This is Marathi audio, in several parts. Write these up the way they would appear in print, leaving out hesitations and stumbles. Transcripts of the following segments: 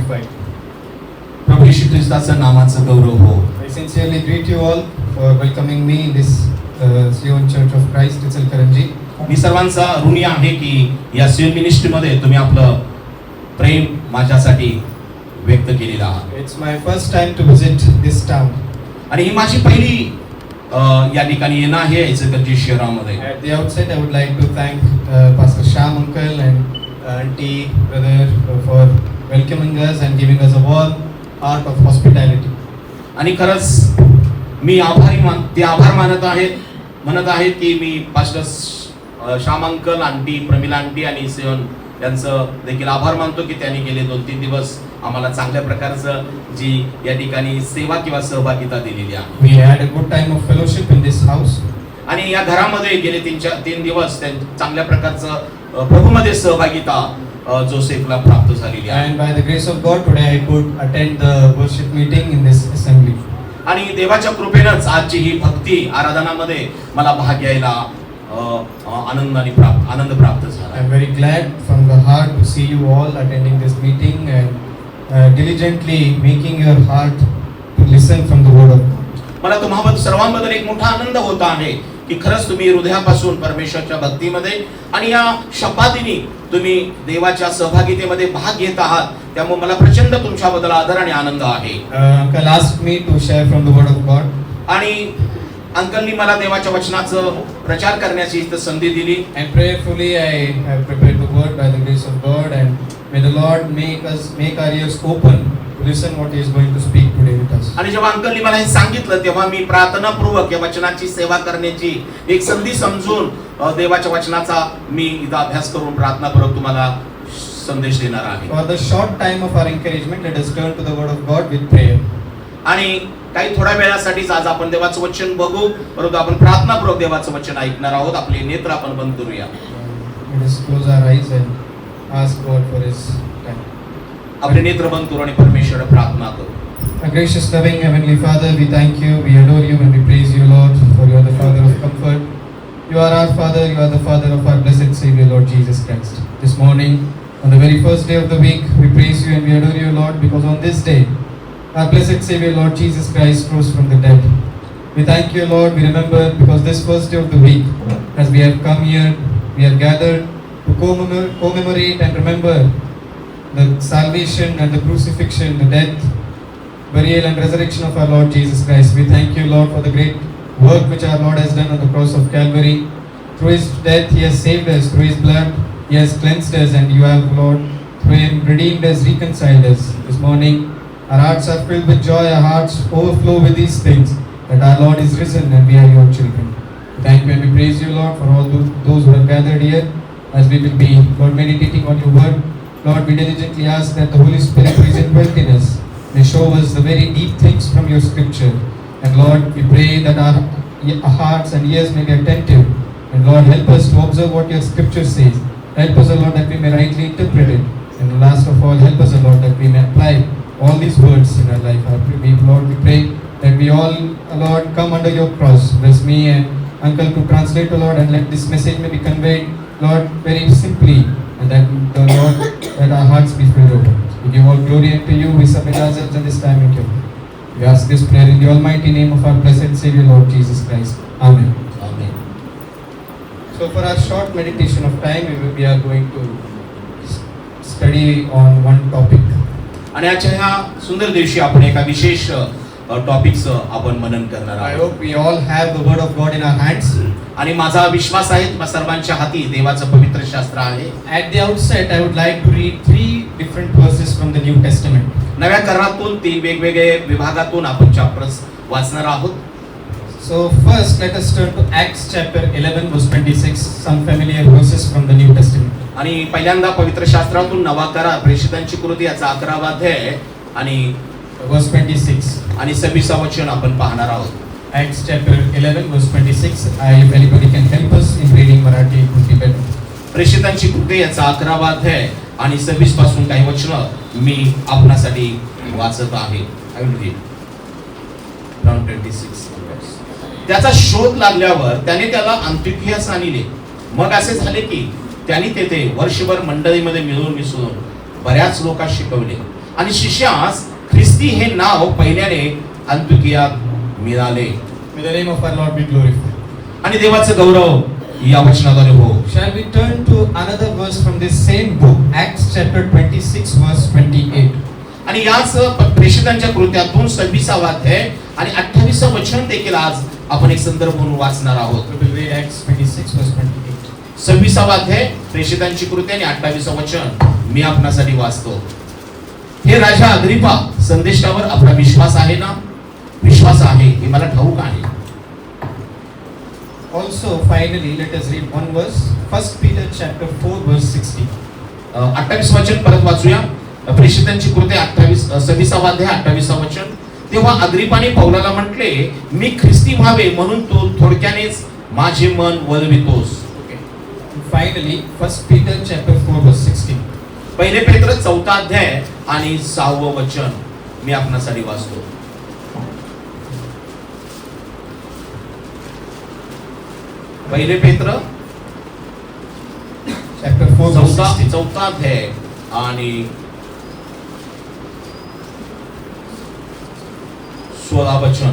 glorified. प्रभू येशू ख्रिस्ताचं नामाचं गौरव हो. I sincerely greet you all for welcoming me in this Sion Church of Christ, Ichilkaranji. मी सर्वांचा ऋणी आहे की या सियोन मिनिस्ट्रीमध्ये तुम्ही आपलं प्रेम माझ्यासाठी व्यक्त केलेलं आहात. It's my first time to visit this town. आणि ही माझी पहिली या ठिकाणी येणं आहे इचलकरंजी शहरामध्ये. At the outset, I would like to thank Pastor Sham uncle and auntie brother for welcoming us and giving us a warm heart of hospitality. आणि खरंच मी आभार म्हणत आहेत की मी pastor Shyam uncle, aunty Pramila aunty आणि सियोन यांचं देखील आभार मानतो की त्यांनी गेले 2-3 दिवस आम्हाला चांगल्या प्रकारचं जी या ठिकाणी सेवा किंवा सहभागिता दिलेली आहे. We had a good time of fellowship in this house. आणि या घरामध्ये गेले 3 दिवस चांगल्या प्रकारचं प्रभूमध्ये सहभागिता जोसेफला प्राप्त झालेली आहे. And by the grace of God, today I could attend the worship meeting in this assembly. आणि देवाच्या कृपेनंच आजची ही भक्ती आराधनामध्ये मला भाग घ्यायला आनंद प्राप्त झाला. I'm very glad from the heart to see you all attending this meeting and diligently making your heart to listen from the word of God. मला तुम्हा सर्वांबद्दल एक मोठा आनंद होता आहे की खरंच तुम्ही हृदयापासून परमेश्वराच्या भक्तीमध्ये आणि या शब्दादिनी तुम्ही देवाच्या सहभागितेमध्ये भाग घेत आहात. त्यामुळे मला प्रचंड तुमच्याबद्दल आदर आणि आनंद आहे. Uncle asked me to share from the word of God. आणि अंकलनी मला देवाच्या वचनाचं प्रचार करण्याची संधी दिली. And prayerfully I have prepared the word by the grace of God, and may the Lord make our ears open to listen what He is going to speak today with us. आणि जेव्हा अंकलनी मला हे सांगितलं तेव्हा मी प्रार्थनापूर्वक या वचनाची सेवा करण्याची एक संधी समजून देवाच्या वचनाचा मी इथं अभ्यास करून प्रार्थनापूर्वक तुम्हाला संदेश देणार आहे. For the short time of our encouragement, let us turn to the word of God with prayer. आणि काही थोड्या वेळासाठीच आज आपण देवाचं वचन बघू, परंतु आपण प्रार्थनापूर्वक देवाचं वचन ऐकणार आहोत. आपले नेत्र आपण बंद करूया. Let us close our eyes and ask God for His time. आपले नेत्र बंद करू आणि परमेश्वराला प्रार्थना करू. Our gracious, loving Heavenly Father, we thank you, we adore you, and we praise you, Lord, for you are the Father of comfort. You are our Father, you are the Father of our blessed Savior, Lord Jesus Christ. This morning, on the very first day of the week, we praise you and we adore you, Lord, because on this day, our blessed Savior, Lord Jesus Christ, rose from the dead. We thank you, Lord, we remember, because this first day of the week, as we have come here, we are gathered to commemorate and remember the salvation and the crucifixion, the death, burial and resurrection of our Lord Jesus Christ. We thank you, Lord, for the great work which our Lord has done on the cross of Calvary. Through His death, He has saved us. Through His blood, He has cleansed us. And you have, Lord, through Him redeemed us, reconciled us. This morning, our hearts are filled with joy. Our hearts overflow with these things, that our Lord is risen and we are your children. Thank you and we praise you, Lord, for all those who have gathered here. As we will be, Lord, meditating on your word, Lord, we diligently ask that the Holy Spirit who is indwelt in us may show us the very deep things from your scripture. And Lord, we pray that our hearts and ears may be attentive. And Lord, help us to observe what your scripture says. Help us, Lord, that we may rightly interpret it. And last of all, help us, Lord, that we may apply all these words in our life. Lord, we pray that we all, Lord, come under your cross. Bless me and Uncle to translate, Lord, and let this message may be conveyed, Lord, very simply. And that, Lord, that our hearts be filled open. We give all glory unto you. We submit ourselves in this time in your name. We ask this prayer in the almighty name of our blessed Savior, Lord Jesus Christ. Amen. Amen. So for our short meditation of time, we are going to study on one topic. आणि आजच्या ह्या सुंदर दिवशी आपण एका विशेष टॉपिकचं आपण मनन करणार I आहोत. hope we all have the word of God in our hands. आणि माझा विश्वास आहे सर्वांच्या हाती देवाचं पवित्र शास्त्र आहे. At the outset, I would like to read 3 different verses from the New Testament. नव्या करारातून 3 वेगवेगळे विभागातून आपण चॅप्टर्स वाचणार आहोत. So first, let us turn to Acts chapter 11 verse 26, some familiar verses from the New Testament. आणि पहिल्यांदा पवित्र शास्त्रातून नवा करार प्रेषितांची कृती याचा 11वा अध्याय आणि verse 26 आणि 26 वचन आपण पाहणार आहोत. Acts chapter 11 verse 26. If anybody can help us in reading Marathi, it would be better. प्रेषितांची कृती याचा 11वा अध्याय आणि 26 पासून काही वचन मी आपणासाठी वाचत आहे. I will read from 26. त्याचा शोध लागल्यावर त्याने त्याला अंतियोकियास आणले. मग असे झाले की त्यांनी तेथे वर्षभर मंडळीमध्ये मिळून मिसळून बऱ्याच लोकांना शिकवले. आणि शिष्यास ख्रिस्ती हे नाव पहिल्याने अंतुकियात मिळाले. May the name of our Lord be glorified. आणि देवाचं गौरव या वचनाद्वारे हो. Shall we turn to another verse from this same book, Acts chapter 26 verse 28. आणि याच प्रेषितांच्या कृत्यातून 26वा अध्याय आणि 28व वचन देखील आज आपण एक संदर्भ म्हणून वाचणार आहोत. We will read Acts 26 verse 28. 26वा अध्याय प्रेषितांची कृती आणि 28व वचन मी आपणासाठी वाचतो. हे राजा अग्रिपा, संदेशावर आपला विश्वास आहे ना? विश्वास आहे हे मला ठाऊक आहे. Also, finally, let us read one verse, 1 Peter chapter 4 verse 16. 28 वचन परत वाचूया. प्रेषितांची कृती 26वा अध्याय 28व वचन. तेव्हा अग्रिपाने पौलाला म्हटले, मी ख्रिस्ती व्हावे म्हणून तू थोडक्यानेच माझे मन वळवितोस. Okay. And finally, 1 Peter chapter 4 verse 16. पहिले पेत्र 4था अध्याय आणि 6वं वचन मी आपणासाठी वाचतो. पहिले पेत्र Chapter 4 verse 16. 4था अध्याय आणि 16 वचन.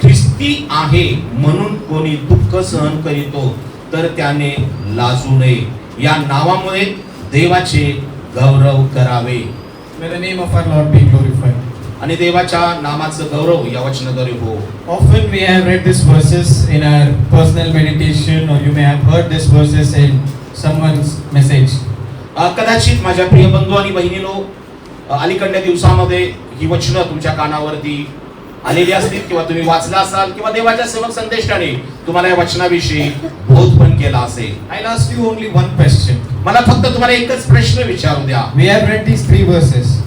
ख्रिस्ती आहे म्हणून कोणी दुःख सहन करीतो तर त्याने लाजू नये. या नावामुळे देवाचे गौरव करावे. May the name of our Lord be glorified. आणि देवाच्या नामाचं गौरव या वचनाद्वारे हो. Often we have read these verses in our personal meditation, or you may have heard these verses in someone's message. कदाचित माझ्या प्रिय बंधू आणि बहिणीनो, अलीकडच्या दिवसामध्ये ही वचनं तुमच्या कानावरती आलेली असतील किंवा तुम्ही वाचला असाल किंवा देवाच्या सेवक संदेशाने तुम्हाला या वचनाविषयी बोध पण केला असेल. I'll ask you only one question. मला फक्त तुम्हाला एकच प्रश्न विचारू द्या. We have read these 3 verses.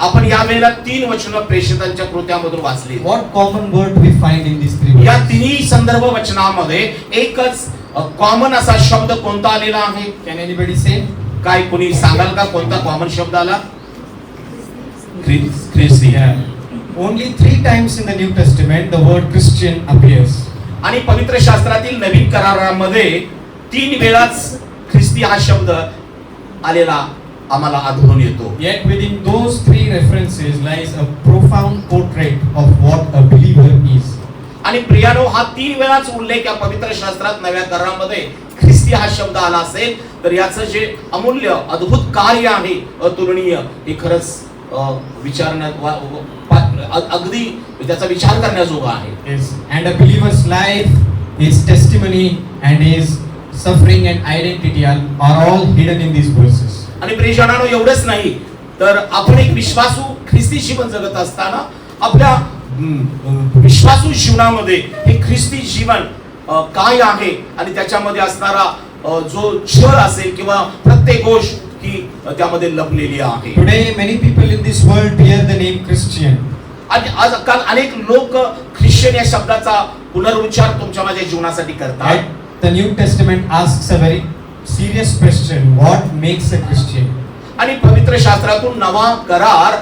आपण या वेळेला 3 वचनं प्रेषितांच्या कृत्यामधून वाचली. What common word do we find in these 3 या verses? तिन्ही संदर्भ वचनामध्ये एकच कॉमन असा शब्द कोणता आलेला आहे? Can anybody say? काय कोणी सांगाल का कोणता कॉमन शब्द आला? ख्रिस्ती. Yeah. Only 3 times in the New Testament the word Christian appears. आणि पवित्र शास्त्रातील नवीन करारामध्ये 3 वेळाच ख्रिस्ती हा शब्द आलेला आम्हाला आढळून येतो. Yet within those 3 references lies a profound portrait of what a believer is. आणि प्रियानो, हा 3 वेळाच उल्लेख या पवित्र शास्त्रात नव्या करारामध्ये ख्रिस्ती हा शब्द आला असेल तर याचं जे अमूल्य अद्भुत कार्य आहे, अतुलनीय, हे खरंच अगदी त्याचा विचार करण्याजोगा आहे. Yes. And a believer's life, his testimony and his suffering and identity are all hidden in these verses. आणि प्रियजनांनो, एवढंच नाही तर आपण एक विश्वासू ख्रिस्ती जीवन जगत असताना आपल्या विश्वासू जीवनामध्ये हे ख्रिस्ती जीवन काय आहे आणि त्याच्यामध्ये असणारा जो छळ असेल किंवा प्रत्येक गोष्ट ही त्यामध्ये लपलेली आहे. Today many people in this world bear the name Christian. आजकाल अनेक लोक ख्रिश्चन या शब्दाचा पुनरुच्चार तुमच्या माझ्या जीवनासाठी करतात. Yet the New Testament asks a very serious question: what makes a Christian? आणि पवित्र शास्त्रातून नवा करार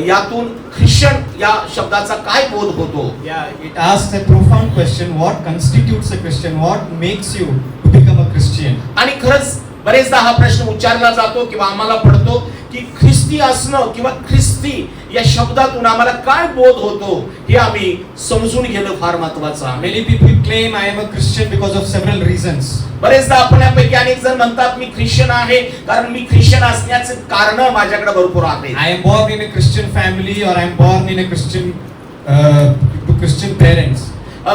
यातून ख्रिश्चन या शब्दाचा काय बोध होतो? Yeah, it asks a profound question: what constitutes a Christian? What makes you to become a Christian? आणि खरंच बरेचदा हा प्रश्न उच्चारला जातो किंवा आम्हाला पडतो की ख्रिस्ती असणं किंवा ख्रिस्ती या शब्दातून आम्हाला काय बोध होतो हे आम्ही समजून घेणं फार महत्त्वाचं आहे. Many people claim I am a Christian because of several reasons. बरेचदा आपल्यापैकी अनेक जण म्हणतात मी ख्रिश्चन आहे कारण मी ख्रिश्चन असण्याचे कारण माझ्याकडे भरपूर आहेत. I am born in a Christian family, or I am born in a Christian to Christian parents.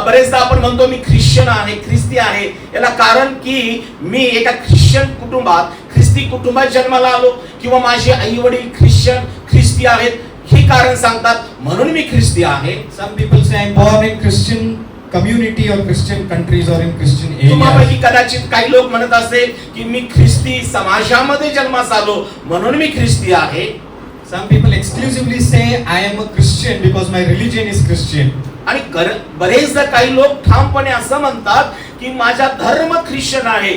बरेचदा आपण म्हणतो मी ख्रिश्चन आहे, ख्रिस्ती आहे, याला कारण की मी एका ख्रिश्चन कुटुंबात, ख्रिस्ती कुटुंबात जन्माला आलो किंवा माझे आई वडील ख्रिस्ती आहेत, हे कारण सांगतात म्हणून मी ख्रिस्ती आहे. Some people say I am born in Christian community or Christian countries or in Christian areas. तुम्हापैकी कदाचित काही लोक म्हणत असेल की मी ख्रिस्ती समाजामध्ये जन्मास आलो म्हणून मी ख्रिस्ती आहे. Some people exclusively say I am a Christian because my religion is Christian. आणि बरेचदा काही लोक ठामपणे असं म्हणतात की माझा धर्म ख्रिश्चन आहे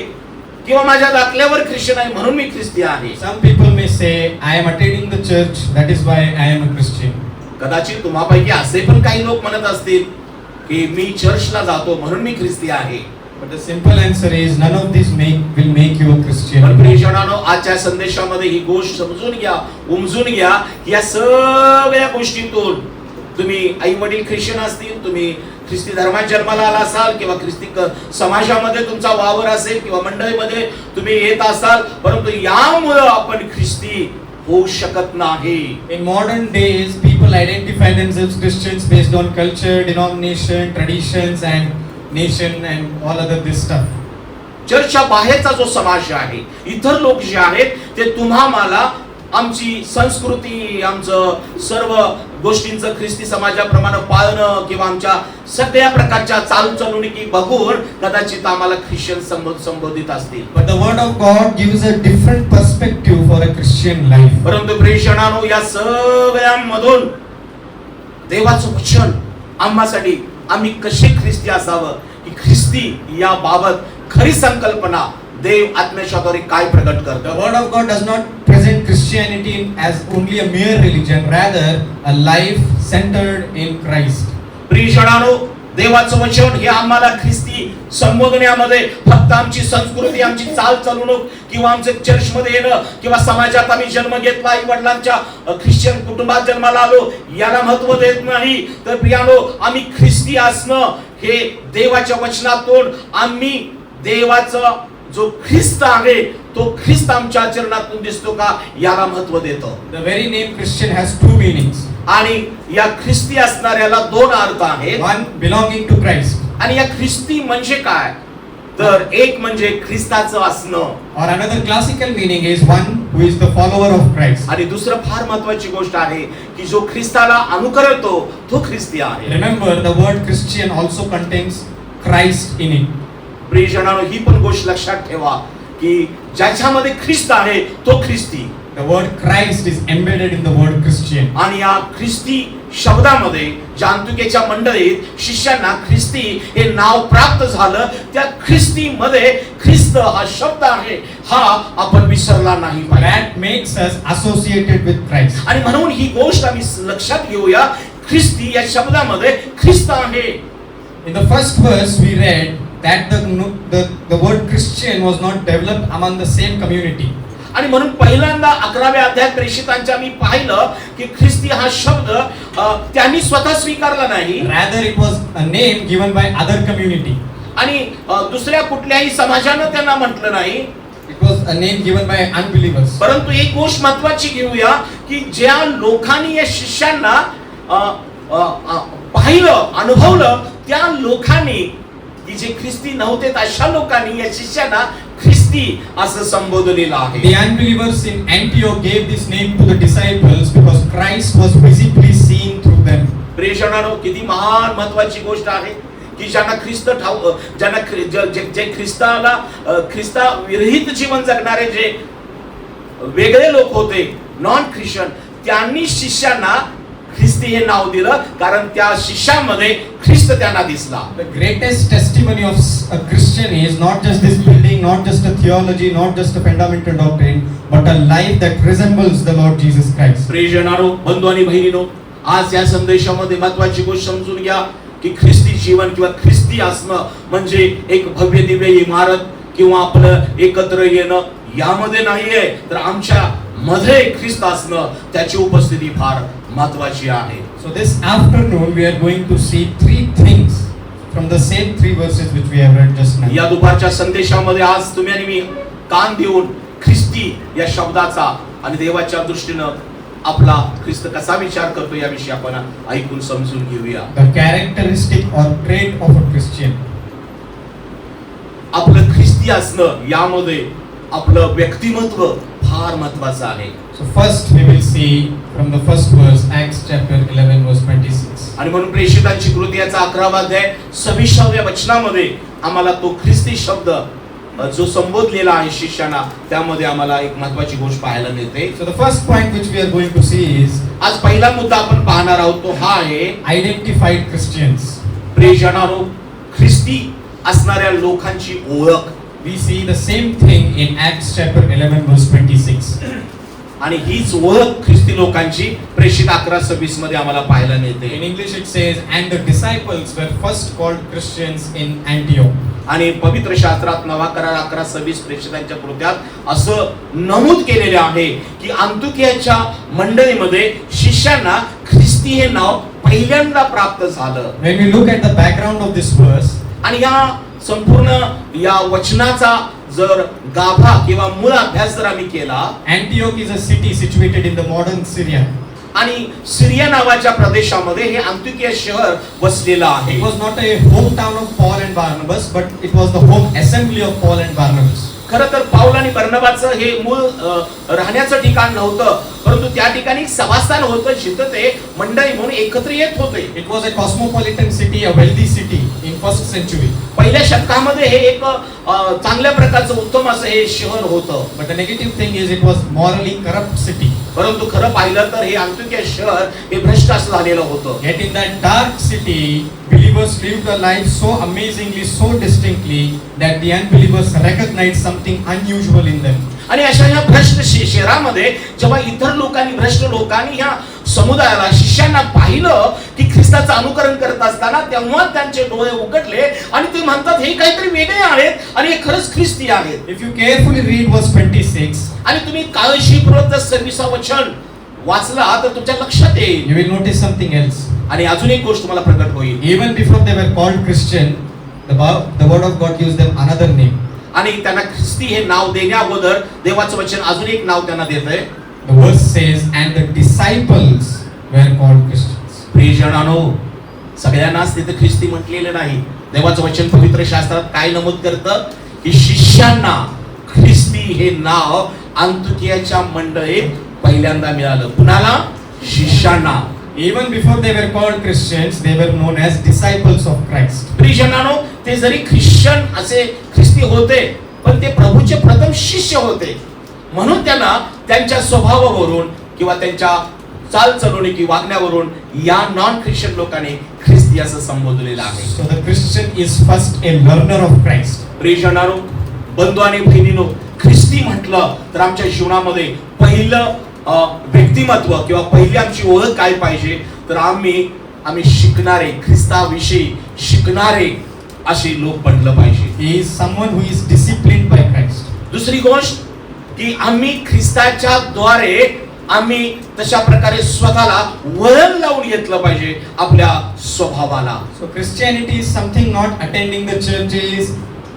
किंवा माझ्या दाखल्यावर ख्रिश्चन आहे म्हणून मी ख्रिस्ती आहे. Some people may say I am attending the church, that is why I am a Christian. कदाचित तुम्हापैकी असे पण काही लोक म्हणत असतील की मी चर्चला जातो म्हणून मी ख्रिस्ती आहे. But the simple answer is none of these will make you a पण Christian. प्रियजनांनो, आजच्या संदेशामध्ये ही गोष्ट समजून घ्या, उमजून घ्या. या सगळ्या गोष्टीतून तुम्ही आई वडील ख्रिश्चन असतील, तुम्ही ख्रिस्ती धर्मात जन्माला आला असाल किंवा ख्रिस्ती समाजामध्ये तुमचा वावर असेल किंवा मंडळीमध्ये तुम्ही येत असाल, परंतु यामुळे आपण ख्रिस्ती होऊ शकत नाही. In modern days, people identify themselves Christians based on culture, denomination, traditions, and nation, and all other this stuff. चर्चच्या बाहेरचा जो समाज आहे, इतर लोक जे आहेत, ते तुम्हाला आमची संस्कृती, आमचं सर्व गोष्टींचं ख्रिस्ती समाजाप्रमाणे पाळणं किंवा आमच्या सगळ्या प्रकारच्या चालचलुणिकी बघून कदाचित आम्हाला ख्रिश्चन संबोधित असतील. But the word of God gives a different perspective for a Christian life. परंतु प्रियजनांनो, या सगळ्यांमधून देवाचं वचन आम्हासाठी आम्ही कसे ख्रिस्ती असावं, की ख्रिस्ती या बाबत खरी संकल्पना देव आत्म्याद्वारे काय प्रकट The करतो. word of God does not present Christianity as only a mere religion, rather a life centered in Christ. प्रियजनांनो, देवाचं वचन हे आम्हाला ख्रिस्ती संबोधण्यामध्ये फक्त आमची संस्कृती, आमची चालचलणूक किंवा आमचं चर्चमध्ये येणं किंवा समाजात आम्ही जन्म घेतला, आई वडिलांच्या ख्रिश्चन कुटुंबात जन्माला आलो, याला महत्व देत नाही. तर प्रियानो, आम्ही ख्रिस्ती असणं हे देवाच्या वचनातून आम्ही देवाचा जो ख्रिस्त आहे तो ख्रिस्त आमच्या आचरणातून दिसतो का, याला महत्व देतो. The very name Christian has two meanings. आणि या ख्रिस्ती असणाऱ्याला दोन अर्थ आहेत. One, belonging to Christ. आणि या ख्रिस्ती म्हणजे काय, तर एक म्हणजे ख्रिस्ताचं असणं, Or another classical meaning is one who is the follower of Christ. आणि दुसरं फार महत्वाची गोष्ट आहे की जो ख्रिस्ताला अनुकरतो तो ख्रिस्ती आहे. Remember, the word Christian also contains Christ in it. प्रियजनांनो, ही पण गोष्ट लक्षात ठेवा की ज्याच्यामध्ये ख्रिस्त आहे तो ख्रिस्ती. The word Christ is embedded in the word Christian. आणि या ख्रिस्ती शब्दामध्ये जांतुकेच्या मंडळीत शिष्यांना ख्रिस्ती हे नाव प्राप्त झालं. त्या ख्रिस्तीमध्ये ख्रिस्त हा शब्द आहे, हा आपण विसरला नाही पाहिजे. That makes us associated with Christ. आणि म्हणून ही गोष्ट आम्ही लक्षात घेऊया, ख्रिस्ती या शब्दामध्ये ख्रिस्त आहे. In the first verse we read that the word Christian was not developed among the same community. आणि म्हणून पहिल्यांदा 11व्या अध्यायात प्रेषितांच्या मी पाहिलं की ख्रिस्ती हा शब्द त्यांनी स्वतः स्वीकारला नाही. Rather it was a name given by other community. आणि दुसऱ्या कुठल्याही समाजानं त्यांना म्हटलं नाही. It was a name given by unbelievers. परंतु एक गोष्ट महत्वाची घेऊया की ज्या लोकांनी या शिष्यांना पाहिलं, अनुभवलं, त्या लोकांनी की जे ख्रिस्ती नव्हते अशा लोकांनी या शिष्यांना ख्रिस्ती असं संबोधलेलं आहे. The unbelievers in Antioch gave this name to the disciples because Christ was visibly seen through them. प्रियजनांनो, किती महान महत्वाची गोष्ट आहे की ज्यांना ख्रिस्त ज्यांना जे ख्रिस्ता विरहित जीवन जगणारे जे वेगळे लोक होते, नॉन ख्रिश्चन, त्यांनी शिष्यांना ख्रिस्ती हे नाव दिलं कारण त्या शिष्यामध्ये ख्रिस्त त्यांना दिसला. The greatest testimony of a Christian is not just this building, not just a theology, not just a fundamental doctrine, but a life that resembles the Lord Jesus Christ. प्रियजनांनो, बंधू आणि बहिणीनो, आज या संदेशामध्ये महत्वाची गोष्ट समजून घ्या की ख्रिस्ती जीवन किंवा ख्रिस्ती असणं म्हणजे एक भव्य दिव्य इमारत किंवा आपलं एकत्र येणं यामध्ये नाहीये, तर आमच्या मध्ये ख्रिस्त असणं, त्याची उपस्थिती फार महत्वाची आहे. So this afternoon we are going to see three things from the same three verses which we have read just now. या दुपारच्या संदेशामध्ये आज तुम्ही आणि मी कान देऊन ख्रिस्ती या शब्दाचा आणि देवाच्या दृष्टीनं आपला ख्रिस्त कसा विचार करतो याविषयी आपण ऐकून समजून घेऊया. The characteristic or trait of a Christian. आपलं ख्रिस्ती असणं यामध्ये आपलं व्यक्तिमत्व फार महत्वाचं आहे. So first we will see from the first verse, Acts chapter 11 verse 26. आणि म्हणून प्रेषितांची कृती याचा 11वा अध्याय 26व्या वचनामध्ये आम्हाला तो ख्रिस्ती शब्द जो संबोधलेला आहे शिष्यांना, त्यामध्ये आम्हाला एक महत्वाची गोष्ट पाहायला मिळते. So the first point which we are going to see is आज पहिला मुद्दा आपण पाहणार आहोत तो हा आहे identified Christians. प्रियजनांनो, ख्रिस्ती असणाऱ्या लोकांची ओळख. We see the same thing in Acts chapter 11 verse 26. आणि हीच ओळख ख्रिस्ती लोकांची प्रेषित 11:26 मध्ये आम्हाला पाहायला मिळते. In English it says, and the disciples were first called Christians in Antioch. आणि पवित्र शास्त्रात नवा करार 11:26 प्रेषितांच्या कृत्यात असं नमूद केलेले आहे की अंतुकियाच्या मंडळीमध्ये शिष्यांना ख्रिस्ती हे नाव पहिल्यांदा प्राप्त झालं. When we look at the background of this verse, आणि या संपूर्ण या वचनाचा जर गाभा किंवा मूळ अभ्यास जर आम्ही केला, Antioch is a city situated in the modern Syria. आणि सिरिया नावाच्या प्रदेशामध्ये हे अंतुकिया शहर वसलेलं आहे. It was not a hometown of Paul and Barnabas, but it was the home assembly of Paul and Barnabas. खरं तर पाऊल आणि बर्नबाचं हे मूळ राहण्याचं ठिकाण नव्हतं, परंतु त्या ठिकाणी सभास्थान होतं जिथं ते मंडळी म्हणून एकत्र येत होते. It was a cosmopolitan city, a wealthy city in first century. पहिल्या शतकामध्ये हे एक चांगल्या प्रकारचं उत्तम असं हे शहर होतं. But the negative thing is it was morally corrupt city. परंतु खरं पाहिलं तर हे अंतुकिया शहर हे भ्रष्ट असं झालेलं होतं. Yet in that dark city, believers lived a life so amazingly, so distinctly that the unbelievers recognized something unusual in them. आणि अशा या भ्रष्ट शहरामध्ये जेव्हा इतर लोकांनी भ्रष्ट लोकांनी या समुदायाला शिष्यांना पाहिलं की ख्रिस्ताचं अनुकरण करत असताना, तेव्हा त्यांचे डोळे उघडले आणि ते म्हणतात हे काहीतरी वेगळे आहेत आणि हे खरंच ख्रिस्ती आहेत. If you carefully read verse 26, आणि तुम्ही काळजीपूर्वक जर 26 वचन वाचला तर तुमच्या लक्षात येईल you will notice something else. आणि अजून एक गोष्ट तुम्हाला प्रगट होईल. Even before they were called Christian, the word of God used them another name. आणि त्यांना ख्रिस्ती हे नाव देण्या अगोदर देवाचं वचन अजून एक नाव त्यांना देतंय. The verse says, and the disciples were called Christians. प्रियजनांनो, सगळ्यांनाच तिथे ख्रिस्ती म्हटलेलं नाही. देवाचं वचन पवित्र शास्त्रात काय नमूद करतं की शिष्यांना ख्रिस्ती हे नाव अंतुकियाच्या मंडळीत पहिल्यांदा मिळालं. कुणाला? शिष्यांना. Even before they were called Christians, they were known as disciples of Christ. प्रियजनांनो, ते जरी ख्रिश्चन असे ख्रिस्ती होते, पण ते प्रभूचे प्रथम शिष्य होते. म्हणून त्यांना त्यांच्या स्वभावावरून किंवा त्यांच्या चालचलणी किंवा वागण्यावरून या नॉन ख्रिश्चन लोकांनी ख्रिस्ती असं संबोधलेलं आहे. So the Christian is first a learner of Christ. प्रियजनांनो, बंधू आणि बहिणींनो, ख्रिस्ती म्हटलं तर आमच्या जीवनामध्ये पहिलं व्यक्तिमत्व किंवा पहिली आमची ओळख काय पाहिजे तर आम्ही शिकणारे, ख्रिस्ताविषयी शिकणारे असे लोक बनलं पाहिजे. He is someone who is disciplined by Christ. दुसरी गोष्ट की आम्ही ख्रिस्ताच्या द्वारे आम्ही तशा प्रकारे स्वतःला वळण लावून घेतलं पाहिजे आपल्या स्वभावाला. So Christianity is something not attending the churches,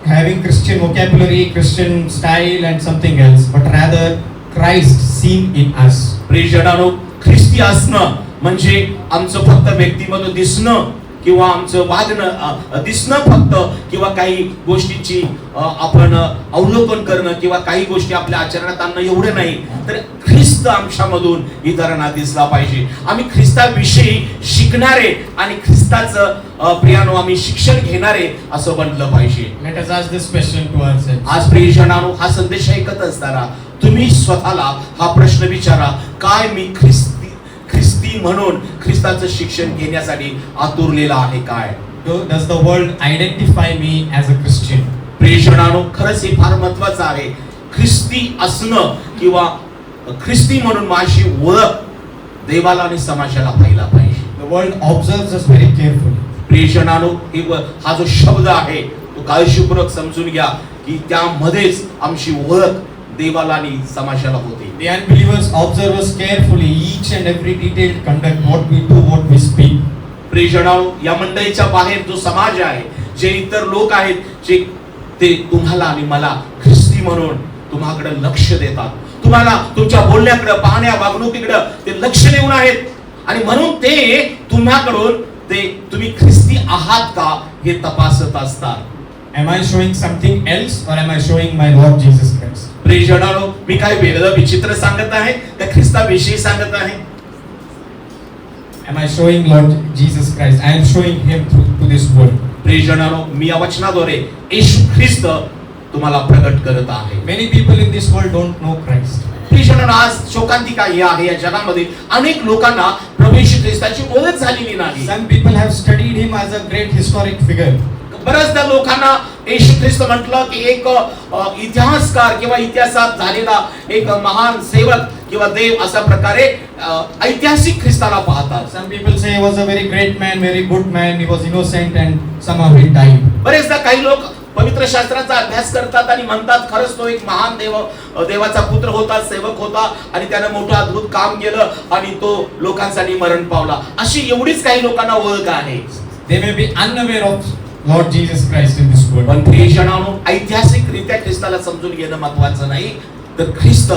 having Christian vocabulary, Christian style and something else, but rather Christ seen in us. प्रियजनांनो, ख्रिस्ती असणं म्हणजे आमचं फक्त व्यक्तिमत्व दिसणं किंवा आमचं वागणं दिसणं फक्त किंवा काही गोष्टींची आपण अवलोकन करणं किंवा काही गोष्टी आपल्या आचरणात आणणं एवढं नाही, तर ख्रिस्त आमच्यामधून इतरांना दिसला पाहिजे. आम्ही ख्रिस्ताविषयी शिकणारे आणि ख्रिस्ताचं प्रियानो आम्ही शिक्षण घेणारे असं बनलं पाहिजे. Let us ask this question to ourselves. आज प्रियजनांनो, हा संदेश ऐकत असताना तुम्ही स्वतःला हा प्रश्न विचारा, काय मी ख्रिस्ती म्हणून ख्रिस्ताचं शिक्षण घेण्यासाठी आतुरलेला आहे काय? Does the world identify me as a Christian? प्रियजनांनो, खरंच हे फार महत्त्वाचं आहे. ख्रिस्ती असणं किंवा ख्रिस्ती म्हणून माझी ओळख देवाला आणि समाजाला पाहिला पाहिजे. The world observes us very carefully. प्रियजनांनो, हा जो शब्द आहे तो काळजीपूर्वक समजून घ्या की त्यामध्येच आमची ओळख देवाला आणि समाजाला होते. The unbelievers observe us carefully, each and every detailed conduct, what we do, what we speak. प्रियजनांनो, या मंडळीच्या बाहेर जो समाज आहे, जे इतर लोक आहेत, जे ते तुम्हाला आणि मला ख्रिस्ती म्हणून तुम्हाकडे लक्ष देतात. तुम्हाला तुमच्या बोलण्याकडे, पाहण्या, वागणुकीकडे ते लक्ष देऊन आहेत आणि म्हणून ते तुम्हाकडून तुम्ही ख्रिस्ती आहात का हे तपासत असतात. Am I showing something else or am I showing my Lord Jesus Christ? प्रियजनांनो, मी काय वेगळं विचित्र सांगत आहे का ख्रिस्ताविषयी सांगत आहे? Am I showing Lord Jesus Christ? I am showing him to this world. प्रियजनांनो, मी या वचनाद्वारे येशू ख्रिस्त तुम्हाला प्रगट करत आहे. Many people in this world don't know Christ. प्रियजनांनो, आज शोकांतिका ही आहे, या जगामध्ये अनेक लोकांना प्रभू येशू ख्रिस्ताची ओळख झालेली नाही. Some people have studied him as a great historic figure. बऱ्याचदा लोकांना येशू ख्रिस्त म्हटलं की एक इतिहासकार किंवा इतिहासात झालेला एक महान सेवक किंवा देव अशा प्रकारे ऐतिहासिक ख्रिस्ताला पाहतात. Some people say he was a very great man, very good man, he was innocent and somehow he died. बरेचदा काही लोक पवित्र शास्त्राचा अभ्यास करतात आणि म्हणतात खरंच तो एक महान देवाचा पुत्र होता, सेवक होता आणि त्यानं मोठं अद्भुत काम केलं आणि तो लोकांसाठी मरण पावला, अशी एवढीच काही लोकांना ओळख आहे. They may be unaware of Lord Jesus Christ in this world. पण प्रियजनांनो, ऐतिहासिकरित्या ख्रिस्ताला समजून घेणं महत्त्वाचं नाही, तर ख्रिस्त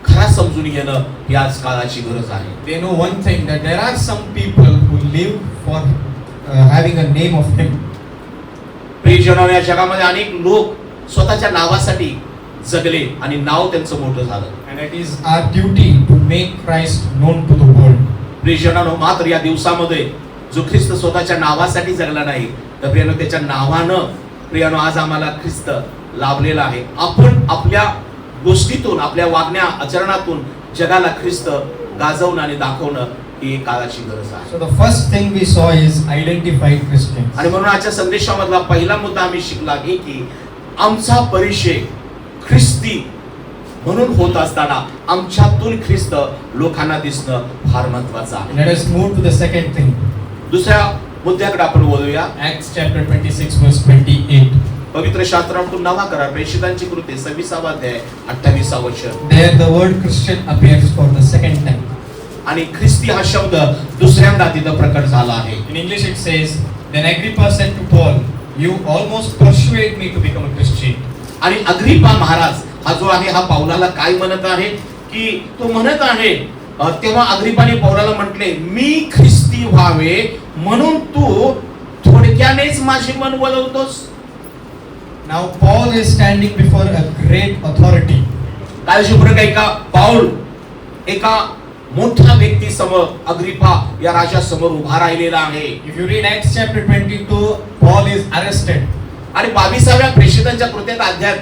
खरा समजून घेणं ही आज काळाची गरज आहे. They know one thing, that there are some people who live for having a name of Him. प्रियजनांनो, या जगामध्ये अनेक लोक स्वतःच्या नावासाठी जगले आणि नाव त्यांचं मोठं झालं. And it is our duty to make Christ known to the world. प्रियजनांनो, मात्र या दिवसामध्ये जो ख्रिस्त स्वतःच्या नावासाठी जगला नाही, तर प्रियानो त्याच्या नावानं प्रियानो आज आम्हाला ख्रिस्त लाभलेला आहे. आपण आपल्या गोष्टीतून, आपल्या वागण्या आचरणातून जगाला ख्रिस्त गाजवणं आणि दाखवणं ही एक काळाची गरज आहे. So the first thing we saw is identified Christians. आणि म्हणून आजच्या संदेशामधला पहिला मुद्दा आम्ही शिकला की आमचा परिचय ख्रिस्ती म्हणून होत असताना आमच्यातून ख्रिस्त लोकांना दिसणं फार महत्त्वाचं आहे. Let us move to the second thing. दुसऱ्या मुद्द्याकडे आपण बोलूया. Acts chapter 26 verse 28. पवित्र शास्त्रातून नवा करार प्रेषितांची कृती 26 अध्याय 28 वचन. There the word Christian appears for the second time. आणि ख्रिस्ती हा शब्द दुसऱ्यांदा तिथं प्रकट झाला आहे. In English it says, then Agrippa said to Paul, you almost persuade me to become a Christian. आणि अग्रिप्पा महाराज हा जो आहे हा पाऊलाला काय म्हणत आहे की तो म्हणत आहे तेव्हा अग्रिप्पाने पौलाला म्हटले, मी ख्रिस्ती व्हावे म्हणून तू थोडक्यानेच माझे मन वळवतोस. Now Paul is standing before a great authority. काळजीपूर्वक ऐका. पाऊल एका मोठ्या व्यक्ती समोर, अग्रिप्पा या राजा समोर उभा राहिलेला आहे. If you read Acts chapter 22, Paul is arrested. आणि 22व्या प्रेषितांच्या कृत्यात अध्याय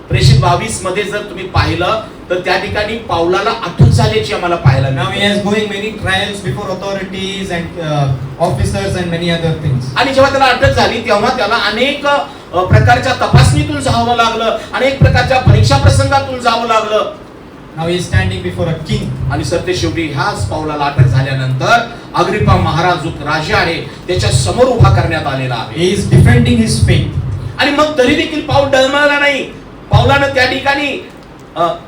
प्रेषित 22 मध्ये जर तुम्ही पाहिलं तर त्या ठिकाणी पाऊलाला अटक झाल्याची आम्हाला पाहायला Now he मिळते. is going many trials before authorities and officers and many other things. आणि जेव्हा त्याला अटक झाली तेव्हा त्याला अनेक प्रकारच्या तपासणीतून जावं लागलं, अनेक प्रकारच्या परीक्षा प्रसंगातून जावं लागलं. Now he is standing before a king. आणि सरते शेवटी ह्याच पाऊलाला अटक झाल्यानंतर अग्रिप्पा महाराज जो राजा आहे त्याच्या समोर उभा करण्यात आलेला आहे. He is defending his faith. आणि मग तरी देखील पाऊल डळमळला नाही. पाऊलानं त्या ठिकाणी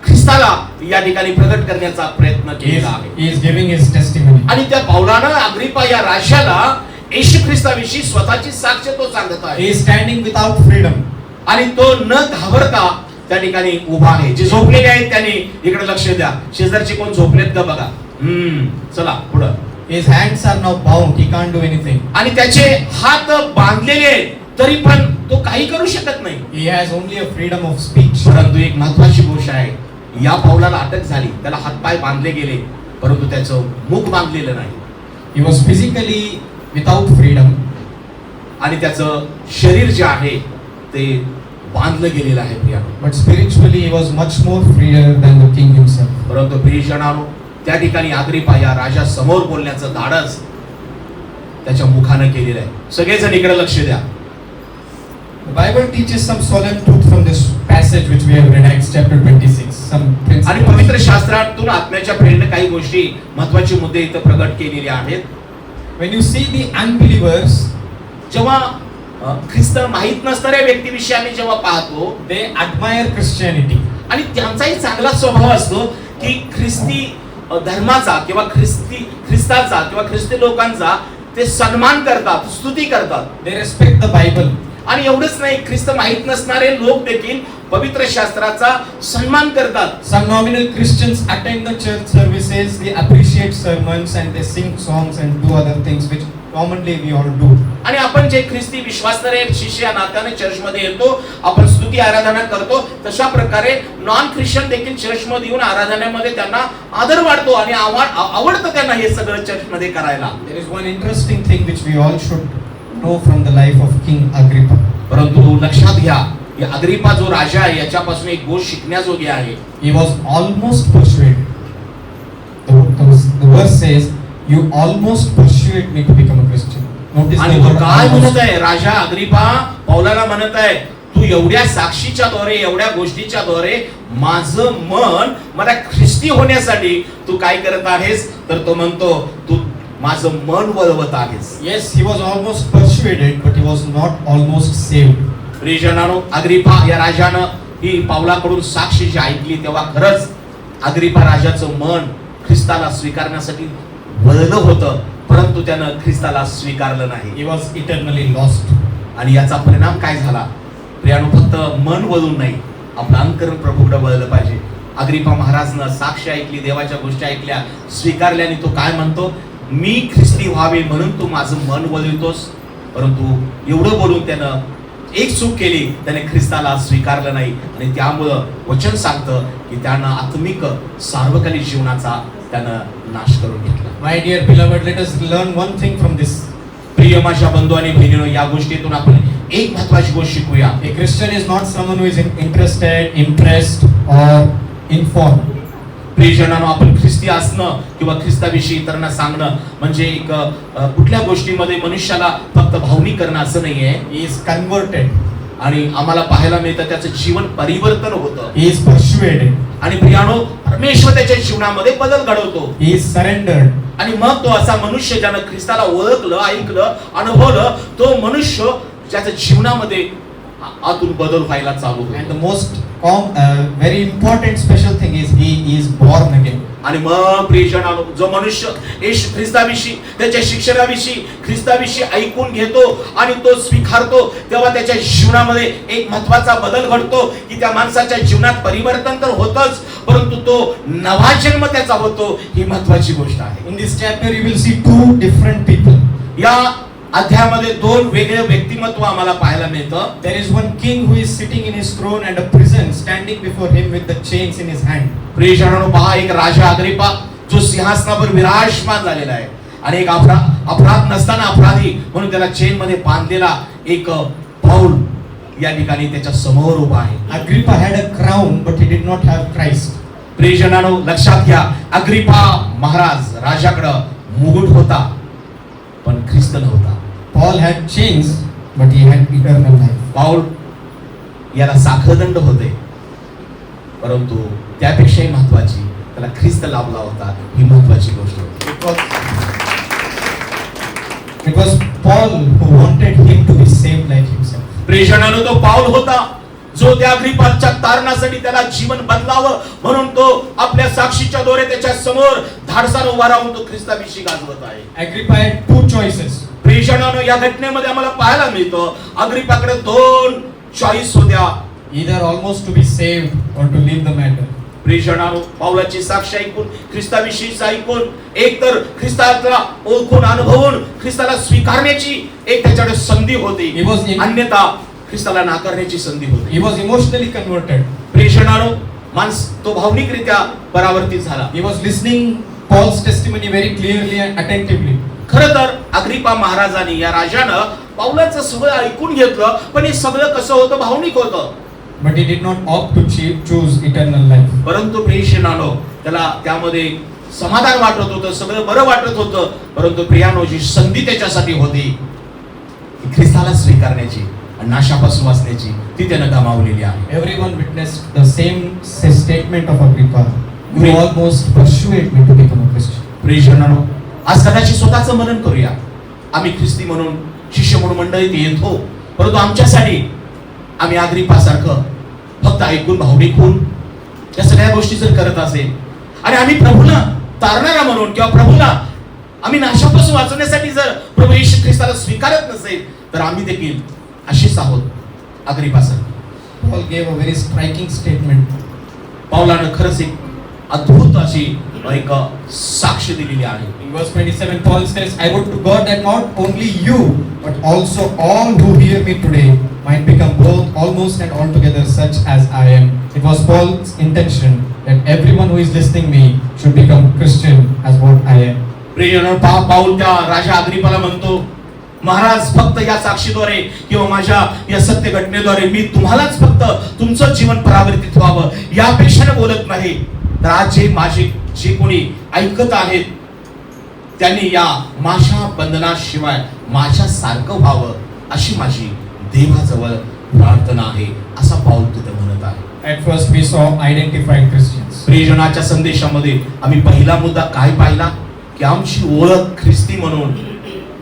ख्रिस्ताला या ठिकाणी प्रगट करण्याचा प्रयत्न केला आहे. He is giving his testimony. आणि त्या पाऊलानं अग्रिप्पा या राजाला येशू ख्रिस्ताविषयी स्वतःची साक्ष तो सांगत आहे. He is standing without freedom. आणि तो न घाबरता त्या ठिकाणी उभा आहे. जे झोपलेले आहेत त्यांनी इकडे लक्ष द्या. शेजारचे कोण झोपलेत का बघा. चला पुढं. His hands are now bound. He can't do anything. आणि त्याचे हात बांधलेले आहेत तरी पण तो काही करू शकत नाही. He has only a freedom of speech. परंतु एक महत्वाची गोष्ट आहे, या पाऊलाला अटक झाली, त्याला हातपाय बांधले गेले परंतु त्याचं मुख बांधलेलं नाही. He was physically without freedom. आणि त्याचं शरीर जे आहे ते बांधलं गेलेलं आहे प्रियानो. But spiritually he was much more freer than the king himself. परंतु प्रियजनांनो, त्या ठिकाणी अग्रिप्पा या राजा समोर बोलण्याचं धाडस त्याच्या मुखानं केलेलं आहे. सगळेजण इकडे लक्ष द्या. The Bible teaches some solemn truth from this passage which we have read, Acts chapter 26. Some आणि principles. पवित्र शास्त्रातून आत्म्याच्या प्रेरणेने काही गोष्टी महत्वाचे मुद्दे इथं प्रगट केलेले आहेत. When you see the unbelievers, जेव्हा ख्रिस्त माहित नसणाऱ्या व्यक्तीविषयी आम्ही जेव्हा पाहतो they admire Christianity. आणि त्यांचाही चांगला स्वभाव असतो की ख्रिस्ती धर्माचा किंवा ख्रिस्ताचा किंवा ख्रिस्ती लोकांचा ते सन्मान करतात, स्तुती करतात. They respect the Bible. आणि एवढंच नाही, ख्रिस्त माहित नसणारे लोक देखील पवित्र शास्त्राचा सन्मान करतात. Some nominal Christians attend the church services, they appreciate sermons and they sing songs and do other things which commonly we all do. आणि आपण जे ख्रिस्ती विश्वासणारे शिष्य या नात्याने चर्चमध्ये येतो, आपण स्तुती आराधना करतो, तशा प्रकारे नॉन ख्रिश्चन देखील चर्चमध्ये येऊन आराधनेमध्ये त्यांना आदर वाटतो आणि आवडतं त्यांना हे सगळं चर्चमध्ये करायला. There is one interesting thing which we all should know from the life of King Agrippa. परंतु लक्षात घ्या, या अग्रिप्पा जो राजा आहे याच्यापासून एक गोष्ट शिकण्याजोगी आहे. He was almost persuaded. The verse says, "You almost persuade me to become a Christian." Notice आणि the तो word काय almost. म्हणत आहे, राजा अग्रिप्पा पौलाला म्हणत आहे, तू एवढ्या साक्षीच्या द्वारे, एवढ्या गोष्टीच्या द्वारे माझं मन मला ख्रिस्ती होण्यासाठी तू काय करत आहेस. तर तो म्हणतो, तू माझं मन वळवत आहेस. Yes, he was almost persuaded, but he was not almost saved. प्रियजनानो, अग्रिपा या राजानं ही पावलाकडून साक्ष जी ऐकली तेव्हा खरंच अग्रिपा राजाचं मन ख्रिस्ताला स्वीकारण्यासाठी वळलं होतं, परंतु त्यानं ख्रिस्ताला स्वीकारलं नाही. He was eternally lost. आणि याचा परिणाम काय झाला? प्रियानो, फक्त मन वळून नाही, आपलं अंतःकरण प्रभूकडे वळलं पाहिजे. अग्रिपा महाराजनं साक्ष ऐकली, देवाच्या गोष्टी ऐकल्या, स्वीकारल्याने तो काय म्हणतो? मी ख्रिस्ती व्हावे म्हणून तू माझं मन वळवितोस. परंतु एवढं बोलून त्यानं एक चूक केली, त्याने ख्रिस्ताला स्वीकारलं नाही आणि त्यामुळं वचन सांगतं की त्यानं आत्मिक सार्वकालिक जीवनाचा त्यानं नाश करून घेतला. My dear beloved, let us learn one thing from this. प्रिय माझ्या बंधू आणि बहिणींनो, या गोष्टीतून आपण एक महत्त्वाची गोष्ट शिकूया. A Christian is not someone who is interested, impressed, or informed. प्रियजनांनो, आपण ख्रिस्ती असणं किंवा ख्रिस्ताविषयी इतरांना सांगणं म्हणजे एक कुठल्या गोष्टीमध्ये मनुष्याला फक्त भावनिक करणं असं नाहीये. He is converted. आणि आम्हाला पाहायला मिळतं त्याचं जीवन परिवर्तन होतं. He is persuaded. आणि प्रियानो, परमेश्वर त्याच्या जीवनामध्ये बदल घडवतो. He is surrendered. आणि मग तो असा मनुष्य ज्यानं ख्रिस्ताला ओळखलं, ऐकलं, अनुभवलं, तो मनुष्य ज्याच्या जीवनामध्ये आतून बदल व्हायला चालू होतो. And the most very important special thing is he is born again. आणि मग प्रियजनांनो, जो मनुष्य येशू ख्रिस्ताविषयी, त्याच्या शिक्षणाविषयी, ख्रिस्ताविषयी ऐकून घेतो आणि तो स्वीकारतो, तेव्हा त्याच्या जीवनामध्ये एक महत्त्वाचा बदल घडतो की त्या माणसाच्या जीवनात परिवर्तन तर होतच, परंतु तो नवा जन्म त्याचा होतो. ही महत्त्वाची गोष्ट आहे. In this chapter you will see two different people. या अध्यायामध्ये दोन वेगळे व्यक्तिमत्व आम्हाला पाहायला मिळतं. There is one king who is sitting in his throne and a prison standing before him with the chains in his hand. प्रियजनांनो, पहा, एक राजा अग्रिपा जो सिंहासनावर विराजमान झालेला आहे आणि एक अपराध नसताना अपराधी म्हणून त्याला चेन मध्ये बांधलेला एक पाऊल या ठिकाणी त्याच्या समोर उभा आहे. Agrippa had a crown but he did not have Christ. प्रियजनांनो, लक्षात घ्या, अग्रिपा महाराज राजाकडे मुकुट होता पण ख्रिस्त नव्हता. Paul had chains but he had eternal life. पाऊल याला साखळदंड होते, परंतु त्यापेक्षाही महत्वाची त्याला ख्रिस्त लाभला होता. ही महत्वाची गोष्ट होती. It was Paul who wanted him to be saved like himself. प्रियजनांनो, तो पाऊल होता जो त्या अग्रिपाच्या तारणासाठी त्याला जीवन बदलावं म्हणून तो आपल्या साक्षीच्या दोरे त्याच्या समोर धाडसानं उभा राहून तो ख्रिस्ताविषयी गाजवत आहे. Agrippa had two choices. प्रियजनांनो, या घटनेमध्ये आम्हाला पाहायला मिळतं अग्रिपाकडे दोन चॉईस होत्या. Either almost to be saved or to leave the matter. प्रियजनांनो, पाऊलाची साक्ष ऐकून, ख्रिस्ताविषयीच ऐकून, एक तर ख्रिस्ताला ओळखून अनुभवून ख्रिस्ताला स्वीकारण्याची एक त्याच्याकडे संधी होती, अन्यथा ख्रिस्ताला नाकारण्याची संधी होती. He was emotionally converted. प्रियजनांनो, माणूस तो भावनिकरित्या परावर्तित झाला. He was listening Paul's testimony very clearly and attentively. खरं तर अग्रिपा महाराजांनी, या राजानं पाऊलाचं सगळं ऐकून घेतलं, पण हे सगळं कसं होतं? भावनिक होतं. But he did not opt to choose eternal life. परंतु प्रियजनांनो, त्याला त्यामध्ये समाधान वाटत होतं, सगळं बरं वाटत होतं, परंतु प्रियानो, जी संधी त्याच्यासाठी होती ख्रिस्ताला स्वीकारण्याची आणि नाशापासून वाचण्याची, ती त्यानं गमावलेली आहे. Everyone witnessed the same statement of Agrippa. You almost persuade me to become a Christian. प्रियजनांनो, आज कदाचित स्वतःचं मनन करूया. आम्ही ख्रिस्ती म्हणून, शिष्य म्हणून मंडळीत येतो, परंतु आमच्यासाठी आम्ही अग्रिपासारखं फक्त ऐकून भावनिक होऊन या सगळ्या गोष्टी जर करत असेल आणि आम्ही प्रभूला तारणारा म्हणून किंवा प्रभूला आम्ही नाशापासून वाचवण्यासाठी जर प्रभू येशू ख्रिस्ताला स्वीकारत नसेल, तर आम्ही देखील अशीच आहोत अग्रिपासारखं. Paul gave a very striking statement. पाऊलानं खरंच एक अद्भुत अशी एक साक्ष दिलेली आहे. In verse 27, Paul says, I would to God that not only you, but also all who hear me today might become both almost and altogether such as I am. It was Paul's intention that everyone who is listening me should become Christian as what I am. प्रियजनांनो, पाऊल त्या राजा अग्रिपाला म्हणतो, महाराज, फक्त या साक्षीद्वारे किंवा माझ्या या सत्य घटनेद्वारे मी तुम्हालाच फक्त तुमचं जीवन परावर्तित व्हावं या अपेक्षेने बोलत नाही, तर आज जे कोणी ऐकत आहेत त्यांनी या माझ्या बंधनाशिवाय माझ्या सारखं व्हावं अशी माझी देवाजवळ प्रार्थना आहे, असा पाऊल तिथे म्हणत आहे. At first we saw identified Christians. प्रियजनाच्या संदेशामध्ये आम्ही पहिला मुद्दा काय पाहिला? की आमची ओळख ख्रिस्ती म्हणून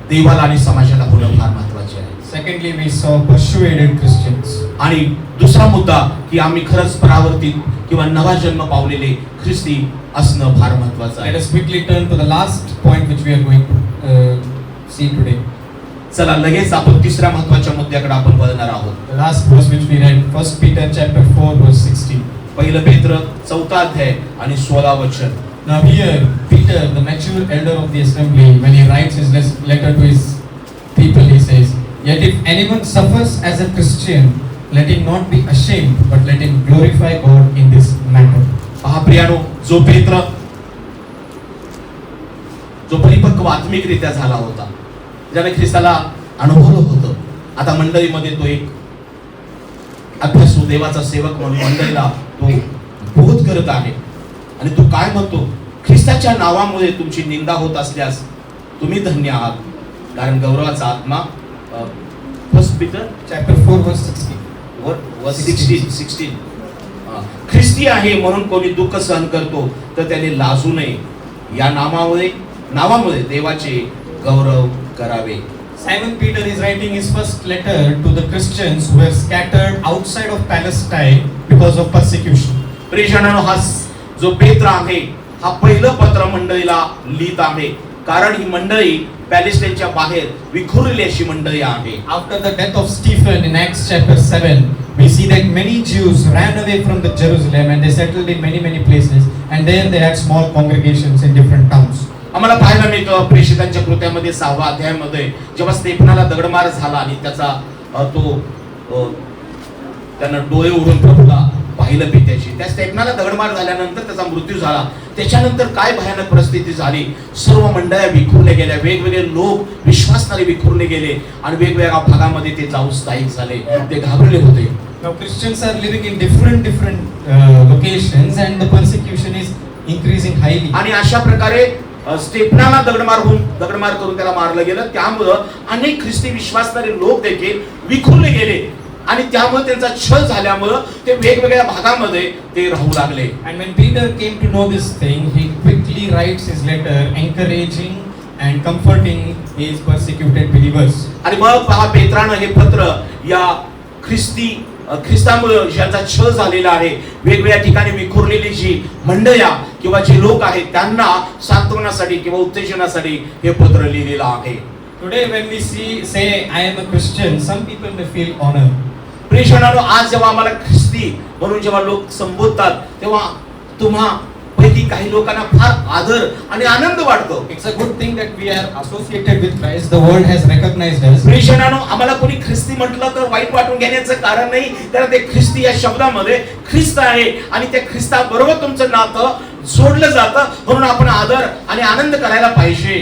देवाला आणि समाजाला होणं फार महत्वाचे आहे. Secondly, we saw persuaded Christians. आणि दुसरा मुद्दा की आम्ही खरंच परावर्तित किंवा नवा जन्म पावलेले ख्रिस्ती असणं फार महत्वाचं Let आहे. us quickly turn to the last point which we are going to see today. चला लगेच आपण तिसऱ्या महत्वाच्या मुद्द्याकडे आपण वळणार आहोत. The last verse which we read, 1 Peter chapter 4 verse 16. पहिलं पेत्र 4 अध्याय आणि 16 वचन. Now here, Peter, the mature elder of the assembly, when he writes his letter to his people, he says, "Yet if anyone suffers as a Christian, let him not be ashamed, but let him glorify God in this matter." पहा प्रियानो, जो पेत्र जो परिपक्व आत्मिकरित्या झाला होता, ज्याने ख्रिस्ताला अनुभवलं होतं, आता मंडळीमध्ये तो एक अभ्यासू देवाचा सेवक म्हणून मंडळीला तो बोध करत आहे. आणि तो काय म्हणतो, ख्रिस्ताच्या नावामुळे तुमची निंदा होत असल्यास तुम्ही धन्य आहात, कारण गौरवाचा आत्मा 1 पीटर Chapter 4 verse 16. वर 16 ख्रिस्ती आहे म्हणून कोणी दुःख सहन करतो तर त्याने लाजू नये, या नावामुळे देवाचे गौरव करावे. Simon Peter is writing his first letter to the Christians who were scattered outside of Palestine because of persecution. प्रियजनांनो, हा जो पेत्र आहे हा पहिलं पत्र मंडळीला लिहित आहे, कारण ही मंडळी पॅलेस्टाईनच्या बाहेर विखुरलेली अशी मंडळी आहे. After the death of Stephen in Acts chapter 7, we see that many Jews ran away from the Jerusalem and they settled in many places, and there they had small congregations in different towns. आम्हाला पाहायला मिळतं प्रेषितांच्या कृत्यामध्ये 6व्या अध्यायामध्ये जेव्हा स्तेफनाला दगडमार झाला आणि त्याचा त्यांना डोळे उघडून प्रभूला पाहिलं पित्याची, त्या स्तेफनाला दगडमार झाल्यानंतर त्याचा मृत्यू झाला. त्याच्यानंतर काय भयानक परिस्थिती झाली, सर्व मंडळ्या विखुरल्या गेल्या, वेगवेगळे लोक विश्वासणारे विखुरले गेले आणि वेगवेगळ्या भागामध्ये ते जाऊन स्थायिक झाले, ते घाबरले होते. Now Christians are living in different locations and the persecution is increasing highly. आणि अशा प्रकारे स्टेफनाला दगडमार करून त्याला मारलं गेलं. त्यामुळं अनेक ख्रिस्ती विश्वासणारे लोक देखील विखुरले गेले आणि त्यामुळे त्यांचा छळ झाल्यामुळं ते वेगवेगळ्या भागामध्ये ते राहू लागले. And when Peter came to know this thing, he quickly writes his letter encouraging and comforting his persecuted believers. आणि मग पहा, पेत्रानं हे पत्र या ख्रिस्तामुळे ज्यांचा छळ झालेला आहे, वेगवेगळ्या ठिकाणी विखुरलेली जी मंडळ्या किंवा जे लोक आहेत त्यांना सांत्वनासाठी किंवा उत्तेजनासाठी हे पत्र लिहिलेलं आहे. Today when we say I am a Christian, some people may feel honored. प्रियजनांनो, आज जेव्हा आम्हाला ख्रिस्ती म्हणून जेव्हा लोक संबोधतात तेव्हा तुम्हा पैकी काही लोकांना फार आदर आणि आनंद वाटतो. It's a good thing that we are associated with Christ. The world has recognized us. प्रियजनांनो, आम्हाला कोणी ख्रिस्ती म्हटलं तर वाईट वाटून घेण्याचं कारण नाही, कारण ते ख्रिस्ती या शब्दामध्ये ख्रिस्त आहे आणि त्या ख्रिस्ताबरोबर तुमचं नातं जोडलं जातं, म्हणून आपण आदर आणि आनंद करायला पाहिजे.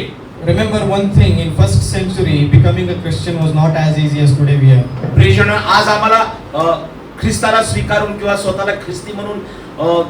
Remember one thing, in first century becoming a Christian was not as easy as today we are. प्रियजनांनो, आज आम्हाला ख्रिस्ताला स्वीकारून किंवा स्वतःला ख्रिस्ती म्हणून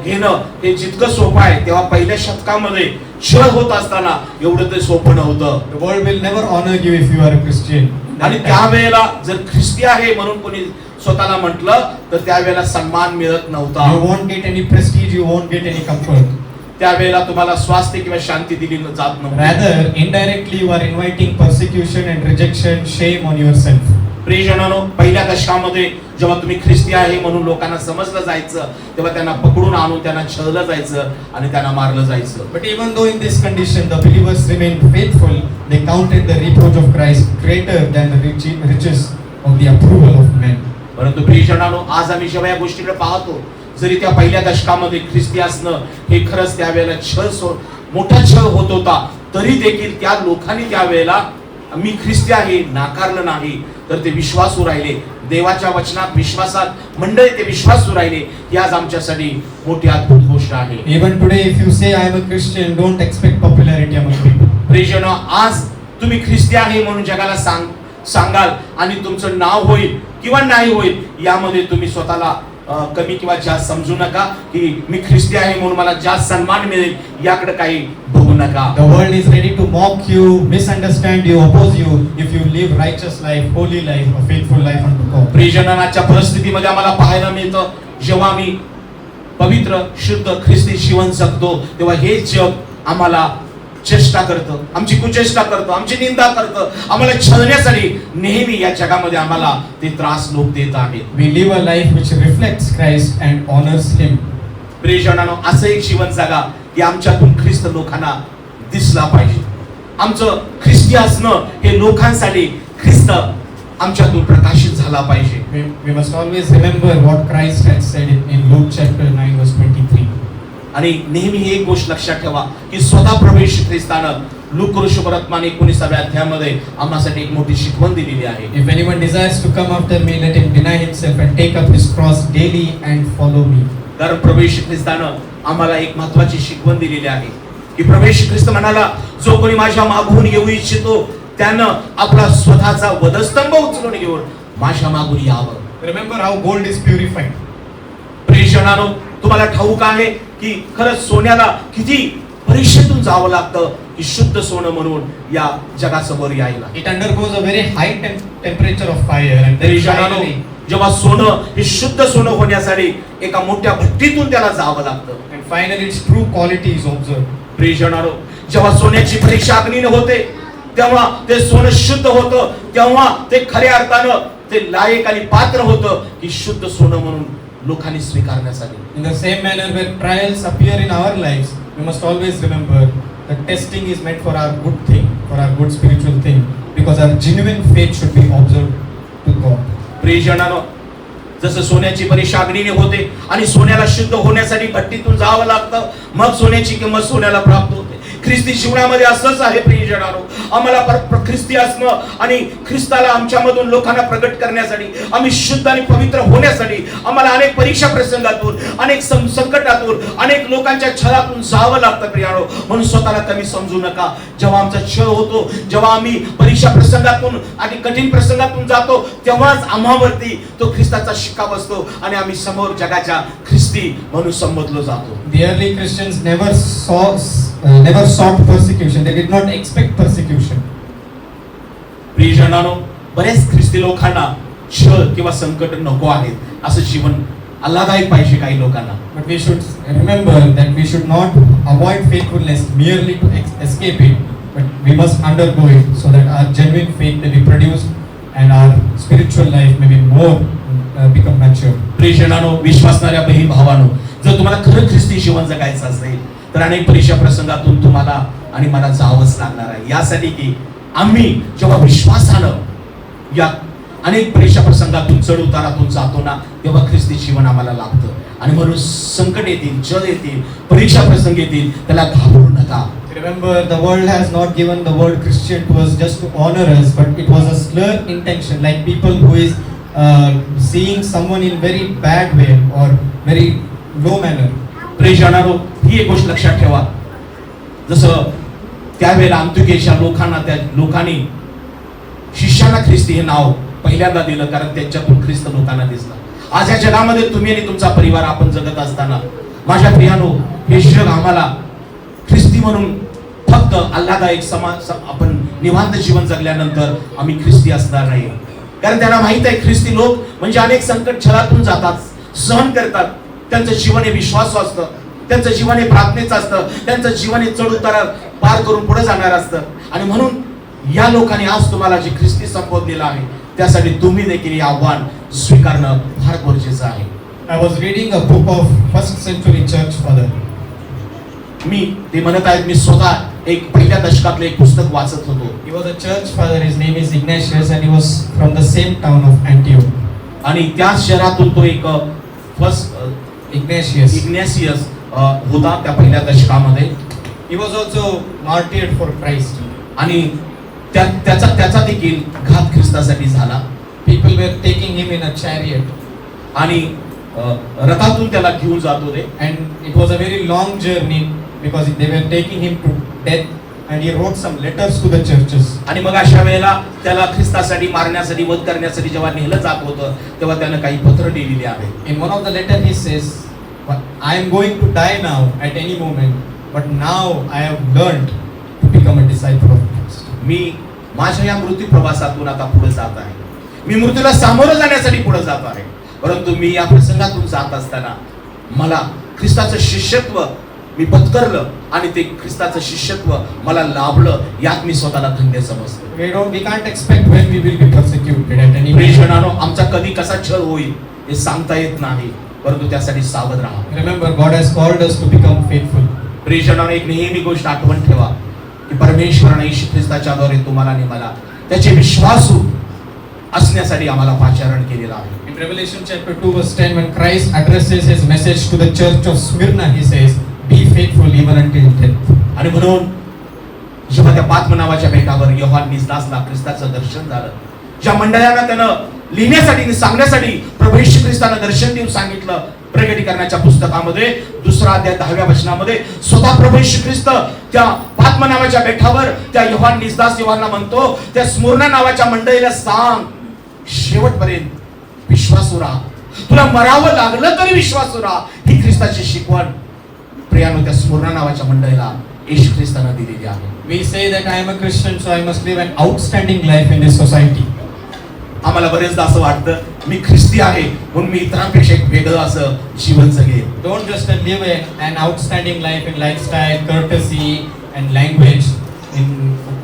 घेणं हे जितकं सोपं आहे, तेव्हा पहिल्या शतकामध्ये छळ होत असताना एवढं ते सोपं नव्हतं. The world will never honor you if you are a Christian. आणि त्यावेळेला जर ख्रिस्ती आहे म्हणून कोणी स्वतःला म्हटलं तर त्यावेळेला सन्मान मिळत नव्हता. You won't get any prestige, you won't get any comfort. त्यावेळेला तुम्हाला स्वास्थ्य किंवा शांती दिली जात नव्हती. Rather, indirectly you are inviting persecution and rejection, shame on yourself. प्रियजनांनो, पहिल्या दशकामध्ये जेव्हा तुम्ही ख्रिस्ती आहे म्हणून लोकांना समजलं जायचं, तेव्हा त्यांना पकडून आणून त्यांना छळलं जायचं आणि त्यांना मारलं जायचं. But even though in this condition the believers remained faithful, they counted the reproach of Christ greater than the riches of the approval of men. परंतु प्रियजनांनो, आज आम्ही जेव्हा या गोष्टीकडे पाहतो, जरी त्या पहिल्या दशकामध्ये ख्रिस्ती असणं हे खरंच त्यावेळेला मोठा छळ होत होता, तरी देखील त्या लोकांनी त्यावेळेला मी ख्रिस्ती आहे नाकारलं नाही, तर ते विश्वासू राहिले. देवाच्या वचनात विश्वासात मंडळी ते विश्वासू राहिले. ही आज आमच्यासाठी मोठी अद्भुत गोष्ट आहे. Even today if you say I am a Christian, don't expect popularity among people. प्रियजनो, आज तुम्ही ख्रिस्ती आहे म्हणून जगाला सांगाल आणि तुमचं नाव होईल किंवा नाही होईल, यामध्ये तुम्ही स्वतःला कमी किंवा जास्त समजू नका. की मी ख्रिस्ती आहे म्हणून मला जास्त सन्मान मिळेल, याकडे काही बघू नका. The world is ready to mock you, misunderstand you, oppose you if you live righteous life, holy life, a faithful life unto God. प्रियजनांच्या परिस्थितीमध्ये आम्हाला पाहायला मिळतं, जेव्हा मी पवित्र शुद्ध ख्रिस्ती जीवन जगतो तेव्हा हे जग आम्हाला चेष्टा करतं, आमची कुचेष्टा करतं, आमची निंदा करतं, आम्हाला छळण्यासाठी नेहमी या जगामध्ये आम्हाला ते त्रास लोक देत आहेत. We live a life which reflects Christ and honors Him. प्रियजनांनो, असं एक जीवन जगा की आमच्यातून ख्रिस्त लोकांना दिसला पाहिजे. आमचं ख्रिस्ती असणं हे लोकांसाठी ख्रिस्त आमच्यातून प्रकाशित झाला पाहिजे. We must always remember what Christ had said in Luke chapter 9 verse 23. आणि नेहमी ही एक गोष्ट लक्षात ठेवा की स्वतः प्रभू येशू ख्रिस्तानं लूक शुभवर्तमान 19व्या अध्यायामध्ये आम्हासाठी एक मोठी शिकवण दिलेली आहे. If anyone desires to come after me, let him deny himself and take up his cross daily and follow me. कारण प्रभू येशू ख्रिस्तानं आम्हाला एक महत्त्वाची शिकवण दिलेली आहे की प्रभू येशू ख्रिस्त म्हणाला, जो कोणी माझ्या मागून येऊ इच्छितो त्यानं आपला स्वतःचा वधस्तंभ उचलून घेऊन माझ्या मागून यावं. Remember how gold is purified. प्रियजनांनो, तुम्हाला ठाऊक आहे की खरंच सोन्याला किती परीक्षेतून जावं लागतं की शुद्ध सोनं म्हणून या जगासमोर यायला. It undergoes a very high temperature of fire and then प्रियजनांनो, finally जेव्हा सोनं हे शुद्ध सोनं होण्यासाठी एका मोठ्या भट्टीतून त्याला जावं लागतं. and finally its true quality is observed. प्रियजनांनो, जेव्हा सोन्याची परीक्षा अग्नीने होते तेव्हा ते सोनं शुद्ध होतं, तेव्हा ते खऱ्या अर्थानं ते लायक आणि पात्र होतं की शुद्ध सोनं म्हणून लोकांनी स्वीकारण्यासाठी. In the same manner, when trials appear in our lives, we must always remember that testing is meant for our good thing, for our good spiritual thing, because our genuine faith should be observed to God. प्रियजनांनो, जसं सोन्याची परीक्षा अग्नीने होते आणि सोन्याला शुद्ध होण्यासाठी भट्टीतून जावं लागतं, मग सोन्याची किंमत सोन्याला प्राप्त होते. ख्रिस्ती जीवनामध्ये असंच आहे प्रियजनांनो. आम्हाला ख्रिस्ती असणं आणि ख्रिस्ताला आमच्यामधून लोकांना प्रगट करण्यासाठी, आम्ही शुद्ध आणि पवित्र होण्यासाठी आम्हाला अनेक परीक्षा प्रसंगातून, अनेक संकटातून, अनेक लोकांच्या छळातून जावं लागतं प्रियानो. म्हणून स्वतःला कमी समजू नका. जेव्हा आमचा छळ होतो, जेव्हा आम्ही परीक्षा प्रसंगातून आणि कठीण प्रसंगातून जातो, तेव्हाच आम्हावरती तो ख्रिस्ताचा शिक्का बसतो आणि आम्ही समोर जगाच्या ख्रिस्ती म्हणून संबोधलो जातो. The early Christians never sought persecution. They did not expect persecution. प्रियजनांनो, बरेच ख्रिस्ती लोकांना छळ किंवा संकट नको आहेत. असं जीवन आल्हाददायक पाहिजे काही लोकांना. But we should remember that we should not avoid faithfulness merely to escape it, but we must undergo it so that our genuine faith may be produced and our spiritual life may be more become mature. प्रियजनांनो, विश्वासणाऱ्या बहीण भावांनो, जर तुम्हाला खरं ख्रिस्ती जीवन जगायचं असेल तर अनेक परीक्षा प्रसंगातून तुम्हाला आणि मला जावंच लागणार आहे. यासाठी की आम्ही जेव्हा विश्वासानं या अनेक परीक्षा प्रसंगातून चढ उतारातून जातो ना, तेव्हा ख्रिस्ती जीवन आम्हाला लागतं. आणि म्हणून संकट येतील, छळ येतील, परीक्षा प्रसंग येतील, त्याला घाबरू नका. Remember, the world has not given the word Christian to us just to honor us, but it was a slur intention, like people who is seeing someone in very bad way or very low manner. प्रियजनांनो, ही एक गोष्ट लक्षात ठेवा. जसं त्यावेळेला अंत्योक्याच्या लोकांना, त्या लोकांनी शिष्याला ख्रिस्ती हे नाव पहिल्यांदा दिलं, कारण त्यांच्यातून ख्रिस्त लोकांना दिसला. आज या जगामध्ये तुम्ही आणि तुमचा परिवार आपण जगत असताना, माझ्या प्रियानो, हे जग आम्हाला ख्रिस्ती म्हणून फक्त आल्हाददायक आपण निवांत जीवन जगल्यानंतर आम्ही ख्रिस्ती असणार नाही. कारण त्यांना माहित आहे ख्रिस्ती लोक म्हणजे अनेक संकट छळातून जातात, सहन करतात. त्यांचं जीवन हे विश्वास असतं, त्यांचं जीवन हे प्रार्थनेचं असतं, त्यांचं जीवन हे चढ उतार पार करून पुढे जाणार असतं. आणि म्हणून या लोकांनी आज तुम्हाला जे ख्रिस्ती संबोध दिला आहे, त्यासाठी तुम्ही देखील हे आव्हान स्वीकारणं फार गरजेचं आहे. I was reading a book of first century church father. मी ते म्हणत आहेत, मी स्वतः एक पहिल्या दशकातलं एक पुस्तक वाचत होतो. He was a church father. His name is Ignatius and he was from the same town of Antioch. आणि त्याच शहरातून तो एक फर्स्ट इग्नॅशियस होता त्या पहिल्या दशकामध्ये. He was also martyred for Christ. आणि त्याचा देखील घात ख्रिस्तासाठी झाला. People were taking him in a chariot. आणि रथातून त्याला घेऊन जात होते. And it was a very long journey because they were taking him to death. And he wrote some letters to the churches. आणि मग अशा वेळेला त्याला ख्रिस्तासाठी मारण्यासाठी, वध करण्यासाठी जेव्हा नेलं जात होतं, तेव्हा त्यानं काही पत्र लिहिलेली आहेत. In one of the letter he says, I am going to die now at any moment, but now I have learned to become a disciple of Christ. मी माझ्या या मृत्यू प्रवासातून आता पुढे जात आहे. मी मृत्यूला सामोरं जाण्यासाठी पुढे जात आहे. परंतु मी या प्रसंगातून जात असताना मला ख्रिस्ताचं शिष्यत्व मी पत्करलं आणि ते ख्रिस्ताचं शिष्यत्व मला लाभलं, यात मी स्वतःला धन्य समजतो. We can't expect when we will be persecuted at any प्रियजनांनो, आमचा कधी कसा छळ होईल हे सांगता येत नाही, परंतु त्यासाठी सावध राहा. Remember, God has called us to become faithful. प्रियजनांनो, एक नेहमी गोष्ट आठवण ठेवा की परमेश्वराने येशू ख्रिस्ताच्या द्वारे तुम्हाला आणि मला त्याचे विश्वासू असण्यासाठी आम्हाला पाचारण केलेलं आहे. In Revelation chapter 2 verse 10, when Christ addresses his message to the church of Smyrna, he says, "Be faithful even until death." आणि म्हणून जेव्हा त्या पात्म नावाच्या बेटावर योहान निजदासला ख्रिस्ताचं दर्शन झालं, ज्या मंडळांना त्यानं लिहिण्यासाठी आणि सांगण्यासाठी प्रभू येशू ख्रिस्तानं दर्शन देऊन सांगितलं, प्रकटीकरणाच्या पुस्तकामध्ये 2 अध्याय 10व्या वचनामध्ये स्वतः प्रभू येशू ख्रिस्त त्या पात्म नावाच्या बेटावर त्या योहान निजदास योहानला म्हणतो, त्या स्मुर्ना नावाच्या मंडळीला सांग, शेवटपर्यंत विश्वासू राहा, तुला मरावं लागलं तरी विश्वासू राहा. ही ख्रिस्ताची शिकवण प्रियानो त्या स्मुर्ना नावाच्या मंडळीला येशू ख्रिस्तानं दिलेली आहे. We say that I am a Christian, so I must live an outstanding life in this society. आम्हाला बरेचदा असं वाटतं मी ख्रिस्ती आहे म्हणून मी इतरांपेक्षा एक वेगळं असं जीवन जगेल. Don't just live an outstanding life in lifestyle, courtesy, and language, in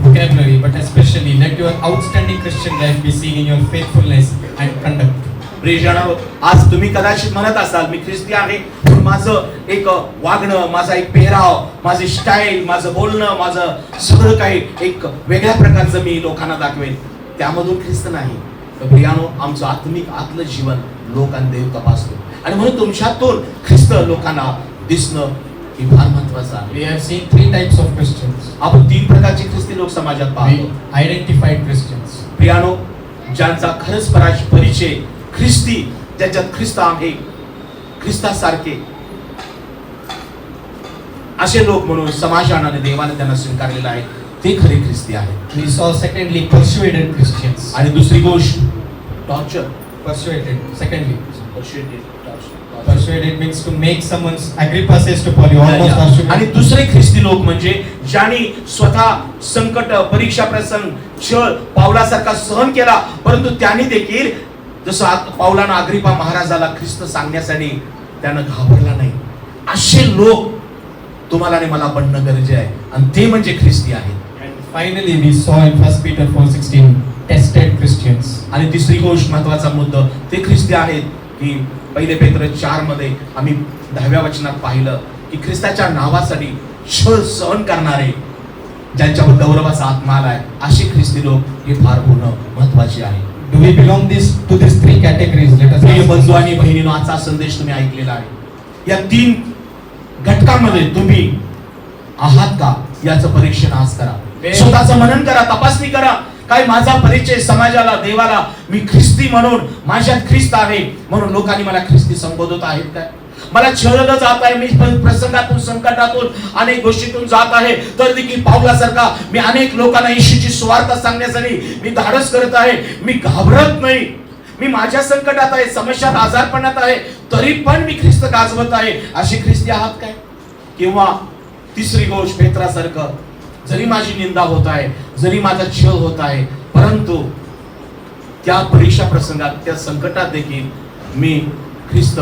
vocabulary, but especially let your outstanding Christian life be seen in your faithfulness and conduct. प्रियजनांनो, आज तुम्ही कदाचित म्हणत असाल मी ख्रिस्ती आहे पण माझं एक वागणं, माझा एक पेहराव, माझी स्टाईल, माझं बोलणं, माझं सगळं काही एक वेगळ्या प्रकारचं मी लोकांना दाखवेन, त्यामधून ख्रिस्त नाही. तर प्रियानो, आमचं आत्मिक आतलं जीवन लोक आणि देव तपासतो आणि म्हणून तुमच्यातून ख्रिस्त लोकांना दिसणं हे फार महत्वाचं आहे. We have seen 3 types of Christians. आपण 3 प्रकारचे ख्रिस्ती लोक समाजात पाहतो. We identified Christians. प्रियानो, ज्यांचा खरंच परिचय ख्रिस्ती, ज्याच्यात ख्रिस्त आहे, ख्रिस्तासारखे असे लोक म्हणून समाजाने आणि देवाने त्यांना स्वीकारलेलं आहे, ते खरे ख्रिस्ती आहेत. We saw secondly persuaded Christians. आणि दुसरी गोष्ट torture. Persuaded. Secondly, persuaded means to make someone's. Agrippa says to Paul, "You almost persuaded." आणि दुसरे ख्रिस्ती लोक म्हणजे ज्यांनी स्वतः संकट, परीक्षा, प्रसंग, छळ पावलासारखा सहन केला, परंतु त्यांनी देखील जसं पावलानं अग्रिप्पा महाराजाला ख्रिस्त सांगण्यासाठी त्यानं घाबरला नाही. असे लोक तुम्हाला आणि मला बनणं गरजे आहे आणि ते म्हणजे ख्रिस्ती आहेत. And finally, we saw in 1 Peter 4:16 tested Christians. आणि तिसरी गोष्ट, महत्वाचा मुद्दा, ते ख्रिस्ती आहेत की 1 पेत्र 4 मध्ये आम्ही 10व्या वचनात पाहिलं की ख्रिस्ताच्या नावासाठी छळ सहन करणारे, ज्यांच्यावर गौरवाचा आत्मा आलाय, असे ख्रिस्ती लोक हे फार होणं महत्वाचे आहे. Do we belong to these 3 categories? Let us प्रिय ask बंधू this आणि बहिणींनो, आजचा संदेश तुम्ही ऐकलेला आहे. या 3 घटकांमध्ये तुम्ही आहात का याचं परीक्षण आज करा. स्वतःचं मनन करा, तपासणी करा. काय माझा परिचय समाजाला, देवाला, मी ख्रिस्ती म्हणून, माझ्यात ख्रिस्त आहे म्हणून लोकांनी मला ख्रिस्ती संबोधत आहेत काय? मला छळलं जात आहे, मी प्रसंगातून, संकटातून, अनेक गोष्टीतून जात आहे, तर देखील पावलासारखा मी अनेक लोकांना येशूची सुवार्ता सांगण्यासाठी मी धाडस करत आहे. मी घाबरत नाही. मी माझ्या संकटात आहे, समस्यात, आजारपणात आहे, तरी पण मी ख्रिस्त गाजवत आहे. अशी ख्रिस्ती आहात काय? किंवा तिसरी गोष्ट, पेत्रासारखं, जरी माझी निंदा होत आहे, जरी माझा छळ होत आहे, परंतु त्या परीक्षा प्रसंगात, त्या संकटात देखील मी ख्रिस्त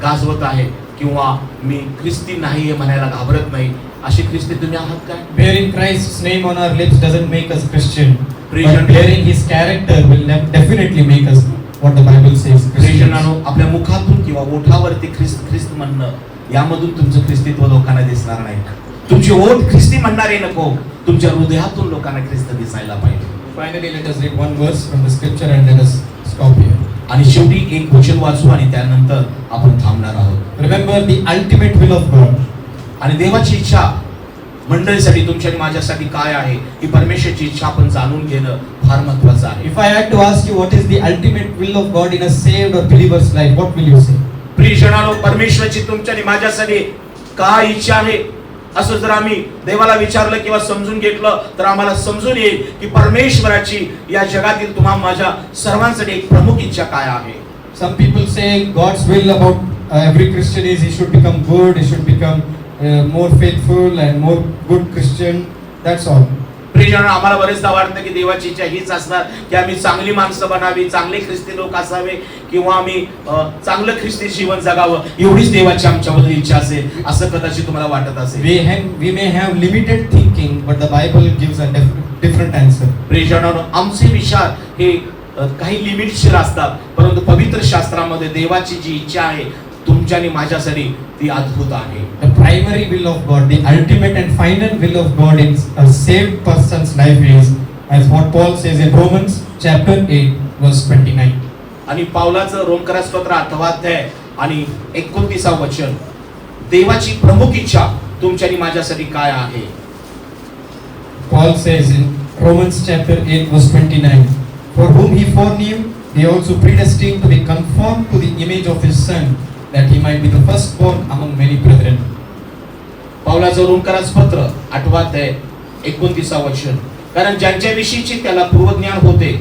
गाजवत आहे किंवा मी ख्रिस्ती नाही हे म्हणायला घाबरत नाही. अशी ख्रिस्ती तुम्ही आहात काय? Bearing Christ's name on our lips doesn't make us Christian. Christian. But bearing His character will definitely make us what the Bible says Christians. ख्रिश्चनांनो, आपल्या मुखातून किंवा ओठावरती ख्रिस्त ख्रिस्त म्हणणं, यामधून तुमचं ख्रिस्तीत्व लोकांना दिसणार नाही. तुमची ओठ ख्रिस्ती म्हणणारे नको, तुमच्या हृदयातून लोकांना ख्रिस्त दिसायला पाहिजे. Finally, let us read one verse from the scripture and let us stop here. आणि शेवटी एक वचन वाचू आणि त्यानंतर आपण थांबणार आहोत. Remember the ultimate will of God. आणि देवाची इच्छा मंडळीसाठी, तुमच्या आणि माझ्यासाठी काय आहे, ही परमेश्वराची इच्छा आपण जाणून घेणं फार महत्त्वाचं आहे. If I had to ask you what is the ultimate will of God in a saved or believer's life, what will you say? प्रियजनांनो, परमेश्वराची तुमच्या आणि माझ्यासाठी काय इच्छा आहे, असं जर आम्ही देवाला विचारलं किंवा समजून घेतलं तर आम्हाला समजून येईल की परमेश्वराची या जगातील तुम्हा माझ्या सर्वांसाठी एक प्रमुख इच्छा काय आहे. Some people say God's will about every Christian is he should become good, he should become more faithful and more good Christian. That's all. प्रियजनांनो, आम्हाला बरेचदा वाटतं की देवाची इच्छा हीच असणार की आम्ही चांगली माणसं बनावी, चांगले ख्रिस्ती लोक असावे, किंवा आम्ही चांगलं ख्रिस्ती जीवन जगावं, एवढीच देवाची आमच्याबद्दल इच्छा असेल, असं कदाचित तुम्हाला वाटत असेल. We may have limited thinking, but the Bible gives a different answer. प्रियजनांनो, आमचे विचार हे काही लिमिटशीर असतात, परंतु पवित्र शास्त्रामध्ये देवाची जी इच्छा आहे तुमच्या आणि माझ्यासाठी ती अद्भुत आहे. The primary will of God, the ultimate and final will of God in a saved person's life is, as what Paul says in Romans chapter 8 verse 29. आणि पावलाचं रोमकरास पत्र 8वा अध्याय आणि 29वा वचन, देवाची प्रमुख इच्छा तुमच्या आणि माझ्यासाठी काय आहे. Paul says in Romans chapter 8 verse 29, for whom he foreknew, he also predestined to be conformed to the image of his Son, that he might be the firstborn among many brethren. पावलाचं रोमकरास पत्र 8वा अध्याय 29वा वचन, कारण ज्यांच्याविषयीचे त्याला पूर्वज्ञान होते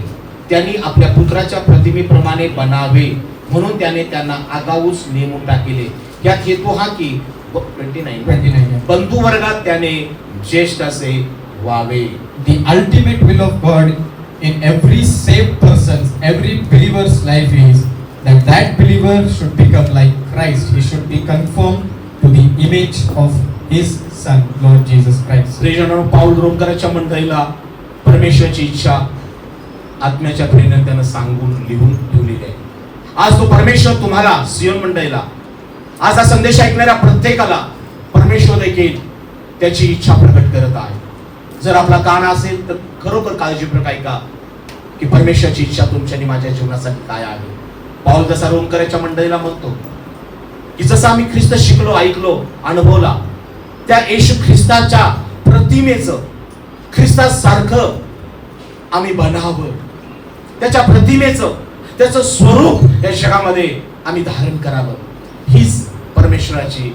त्यांनी आपल्या पुत्राच्या प्रतिमेप्रमाणे बनावे, म्हणून त्याने त्यांना आगाऊच नेमून टाकले. यात हेतू हा की 29 बंधू वर्गात त्याने ज्येष्ठ असे व्हावे. The ultimate will of God in every saved person's, every believer's life is that believer should become like Christ. He should be conformed to the image of his Son, Lord Jesus Christ. प्रियजनांनो, पाऊल रोमकराच्या मंडळीला परमेश्वराची इच्छा आत्म्याच्या प्रेरणेने त्यानं सांगून लिहून ठेवलेली आहे. आज तो परमेश्वर तुम्हाला, सियोन मंडळीला, आज हा संदेश ऐकणाऱ्या प्रत्येकाला परमेश्वर देखील त्याची इच्छा प्रकट करत आहे. जर आपला कान असेल तर खरोखर काळजीपूर्वक ऐका की परमेश्वराची इच्छा तुमच्या आणि माझ्या जीवनासाठी काय आहे. पाऊल जसा रोमकराच्या मंडळीला म्हणतो की जसं आम्ही ख्रिस्त शिकलो, ऐकलो, अनुभवला, त्या येशू ख्रिस्ताच्या प्रतिमेचं, ख्रिस्तासारखं आम्ही बनावं, त्याच्या प्रतिमेचं, त्याचं स्वरूप या जगामध्ये आम्ही धारण करावं, हीच परमेश्वराची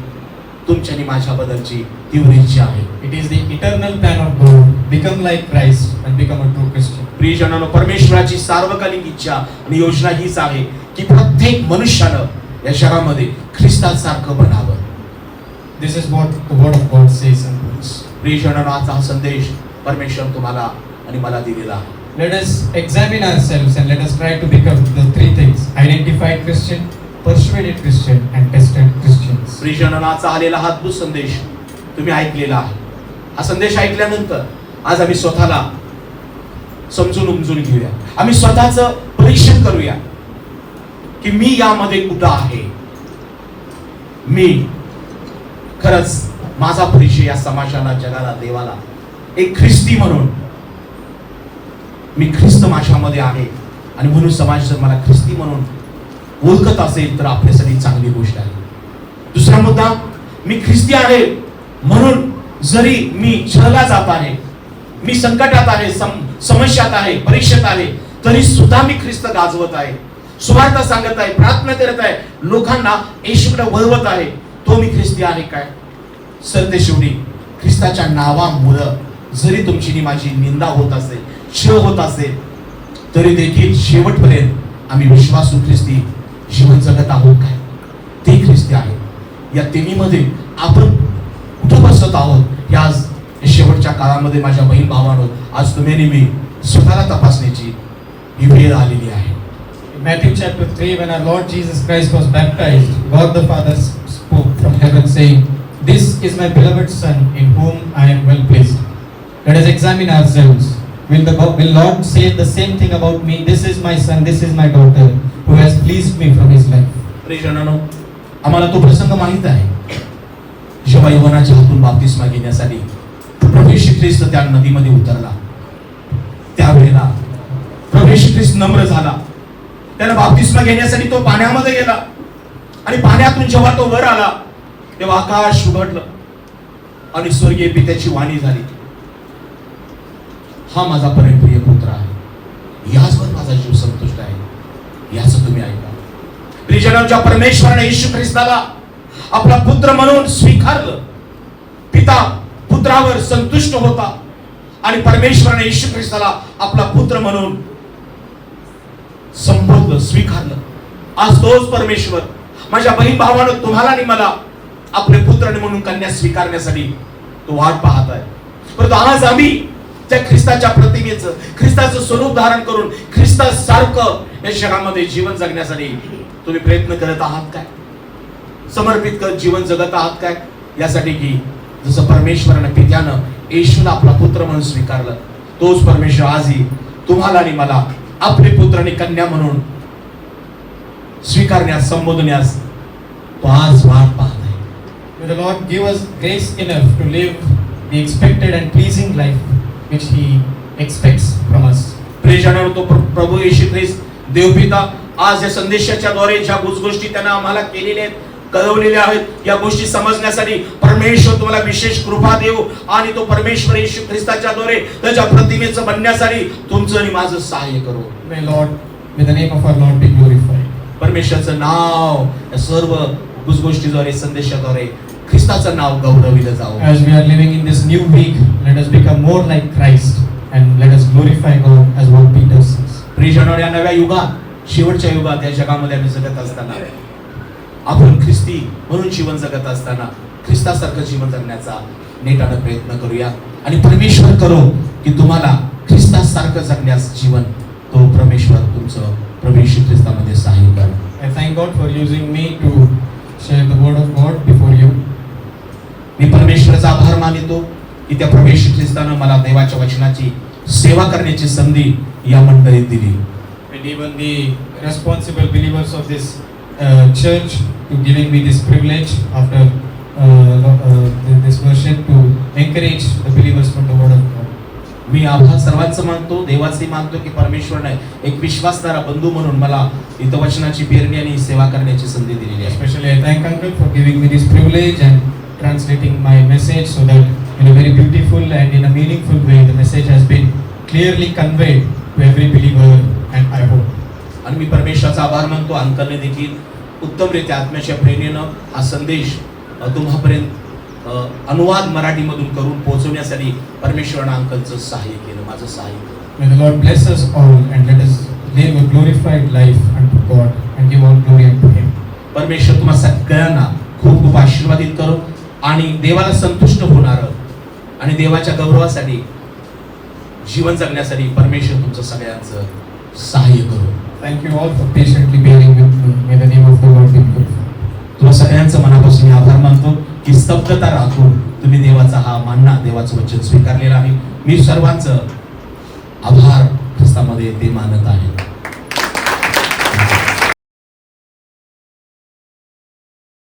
तुमच्या आणि माझ्याबद्दलची तीव्र इच्छा आहे. It is the eternal plan of God, become like Christ and become a true Christian. प्रियजनांनो, परमेश्वराची सार्वकालिक इच्छा आणि योजना हीच आहे की प्रत्येक मनुष्यानं या जगामध्ये ख्रिस्तासारखं बनावं. This is what the word of God says and preaches. प्रियजनांनो, आजचा हा संदेश परमेश्वर तुम्हाला आणि मला दिलेला आहे. Let us examine ourselves and let us try to become the three things: identified Christian, persuaded Christian and tested Christians. प्रियजनांनो, आजचा आलेला हा अद्भुत संदेश तुम्ही ऐकलेला आहे. हा संदेश ऐकल्यानंतर आज आम्ही स्वतःला समजून उमजून घेऊया. आम्ही स्वतःचं परीक्षण करूया की मी यामध्ये कुठं आहे. मी खरंच माझा परिचय या समाजाला, जगाला, देवाला एक ख्रिस्ती म्हणून, मी ख्रिस्त माझ्यामध्ये आहे आणि म्हणून समाज जर मला ख्रिस्ती म्हणून ओळखत असेल तर आपल्यासाठी चांगली गोष्ट आहे. दुसरा मुद्दा, मी ख्रिस्ती आहे म्हणून जरी मी छळला जात आहे, मी संकटात आहे, समस्यात आहे, परीक्षेत आहे, तरी सुद्धा मी ख्रिस्त गाजवत आहे, सुवार्ता सांगत आहे, प्रार्थना करत आहे, लोकांना येशूकडे वळवत आहे, तो मी ख्रिस्ती आहे काय. सरतेशेवटी ख्रिस्ताच्या नावामुळं जरी तुमची आणि माझी निंदा होत असेल, छळ होत असेल, तरी देखील शेवटपर्यंत आम्ही विश्वासू ख्रिस्ती जीवन जगत आहोत काय, ते ख्रिस्ती आहे. या तिन्हीमध्ये आपण कुठं बसत आहोत या शेवटच्या काळामध्ये माझ्या बहीण भावांनो, आज तुम्ही आणि मी स्वतःला तपासण्याची ही वेळ आलेली आहे. In Matthew chapter 3, when our Lord Jesus Christ was baptized, God the Father spoke from heaven saying, "This is my beloved Son, in whom I am well pleased." Let us examine ourselves. Will Lord say the same thing about me? This is my son, this is my daughter, who has pleased me from his life. प्रियजनांनो, आम्हाला तो प्रसंग माहित आहे जेव्हा यवनाच्या हातून बाप्तिस्मा घेण्यासाठी प्रभू येशू ख्रिस्त त्या नदीमध्ये उतरला. त्यावेळेला प्रभू येशू ख्रिस्त नम्र झाला. त्याने बाप्तिस्मा घेण्यासाठी तो पाण्यामध्ये गेला आणि पाण्यातून जेव्हा तो वर आला तेव्हा आकाश उघडलं आणि स्वर्गीय पित्याची वाणी झाली, हा माझा परमप्रिय पुत्र आहे, याचवर माझा जीव संतुष्ट आहे, याचं तुम्ही ऐका. प्रियजनांच्या परमेश्वराने येशू ख्रिस्ताला आपला पुत्र म्हणून स्वीकारलं. पिता पुत्रावर संतुष्ट होता आणि परमेश्वराने येशू ख्रिस्ताला आपला पुत्र म्हणून संबोधलं, स्वीकारलं. आज तोच परमेश्वर माझ्या बहीण भावानं तुम्हाला आणि मला आपले पुत्र म्हणून कन्या स्वीकारण्यासाठी तो वाट पाहत आहे. परंतु आज आम्ही त्या ख्रिस्ताच्या प्रतिमेचं, ख्रिस्ताचं स्वरूप धारण करून ख्रिस्तासारखं या जगामध्ये जीवन जगण्यासाठी तुम्ही प्रयत्न करत आहात काय? समर्पित करत जीवन जगत आहात काय? यासाठी की जसं परमेश्वरानं पित्यानं येशूला आपला पुत्र म्हणून स्वीकारलं, तोच परमेश्वर आजही तुम्हाला आणि मला आपले पुत्र आणि कन्या म्हणून स्वीकारण्यास, संबोधण्यास तो आज वाट पाहत आहे. May the Lord give us grace enough to live the expected and pleasing life which He expects from us. प्रियजनांनो, तो प्रभू येशू ख्रिस्त देवपिता आज या संदेशाच्या द्वारे ज्या गोष्टी त्यानं आम्हाला केलेल्या आहेत, कळवलेल्या आहेत, या गोष्टी समजण्यासाठी परमेश्वर तुम्हाला विशेष कृपा देऊ आणि तो परमेश्वर येशू ख्रिस्ताच्या द्वारे त्याच्या प्रतिमेचं बनण्यासाठी तुमचं आणि माझं सहाय्य करू. May Lord, may the name of our Lord be glorified. परमेश्वराचं नाव या सर्व गोष्टीद्वारे, संदेशाद्वारे ख्रिस्ताचं नाव गौरविलं जावं. As we are living in this new week, let us become more like Christ and let us glorify God as what Peter says. प्रियजनांनो, या नव्या युगात, शेवटच्या युगात, या जगामध्ये आम्ही जगत असताना आपण ख्रिस्ती म्हणून जीवन जगत असताना ख्रिस्तासारखं जीवन जगण्याचा नेटानं प्रयत्न करूया आणि परमेश्वर करो की तुम्हाला ख्रिस्तासारखं जगण्यास जीवन तो परमेश्वर तुमचं प्रभू येशू ख्रिस्तामध्ये सहाय्य करा. I thank God for using me to share the word of God before you. मी परमेश्वराचा आभार मानितो की त्या प्रभू येशू ख्रिस्तानं मला देवाच्या वचनाची सेवा करण्याची संधी या मंडळीत दिली. And even the responsible believers of this church to giving me this privilege after this worship to encourage the believers from the word of God. मी आभार सर्वांचं मानतो, देवाचे मानतो की परमेश्वराने एक विश्वासणारा बंधू म्हणून मला इथं वचनाची पेरणी आणि सेवा करण्याची संधी दिलेली आहे. Especially I thank Uncle for giving me this privilege and translating my message so that in a very beautiful and in a meaningful way the message has been clearly conveyed to every believer and I hope. आणि मी परमेश्वराचा आभार मानतो, अंकलने देखील उत्तमरित्या आत्म्याच्या प्रेरणेनं हा संदेश तुम्हापर्यंत अनुवाद मराठीमधून करून पोहोचवण्यासाठी परमेश्वरानं अंकलचं सहाय्य केलं, माझं सहाय्य केलं. May the Lord bless us all and let us live a glorified life unto God and give all glory unto Him. परमेश्वर तुम्हा सगळ्यांना खूप खूप आशीर्वादित करो आणि देवाला संतुष्ट होणारं आणि देवाच्या गौरवासाठी जीवन जगण्यासाठी परमेश्वर तुमचं सगळ्यांचं सहाय्य करो. Thank you all for patiently bearing with me. May the name of the Lord be glorified. तुम्हा सगळ्यांचं मनापासून मी आभार मानतो की स्तब्धता राखून तुम्ही देवाचा हा मानना, देवाचं वचन स्वीकारलेलं आहे. मी सर्वांचं आभार ख्रिस्तामध्ये ते मानत आहे.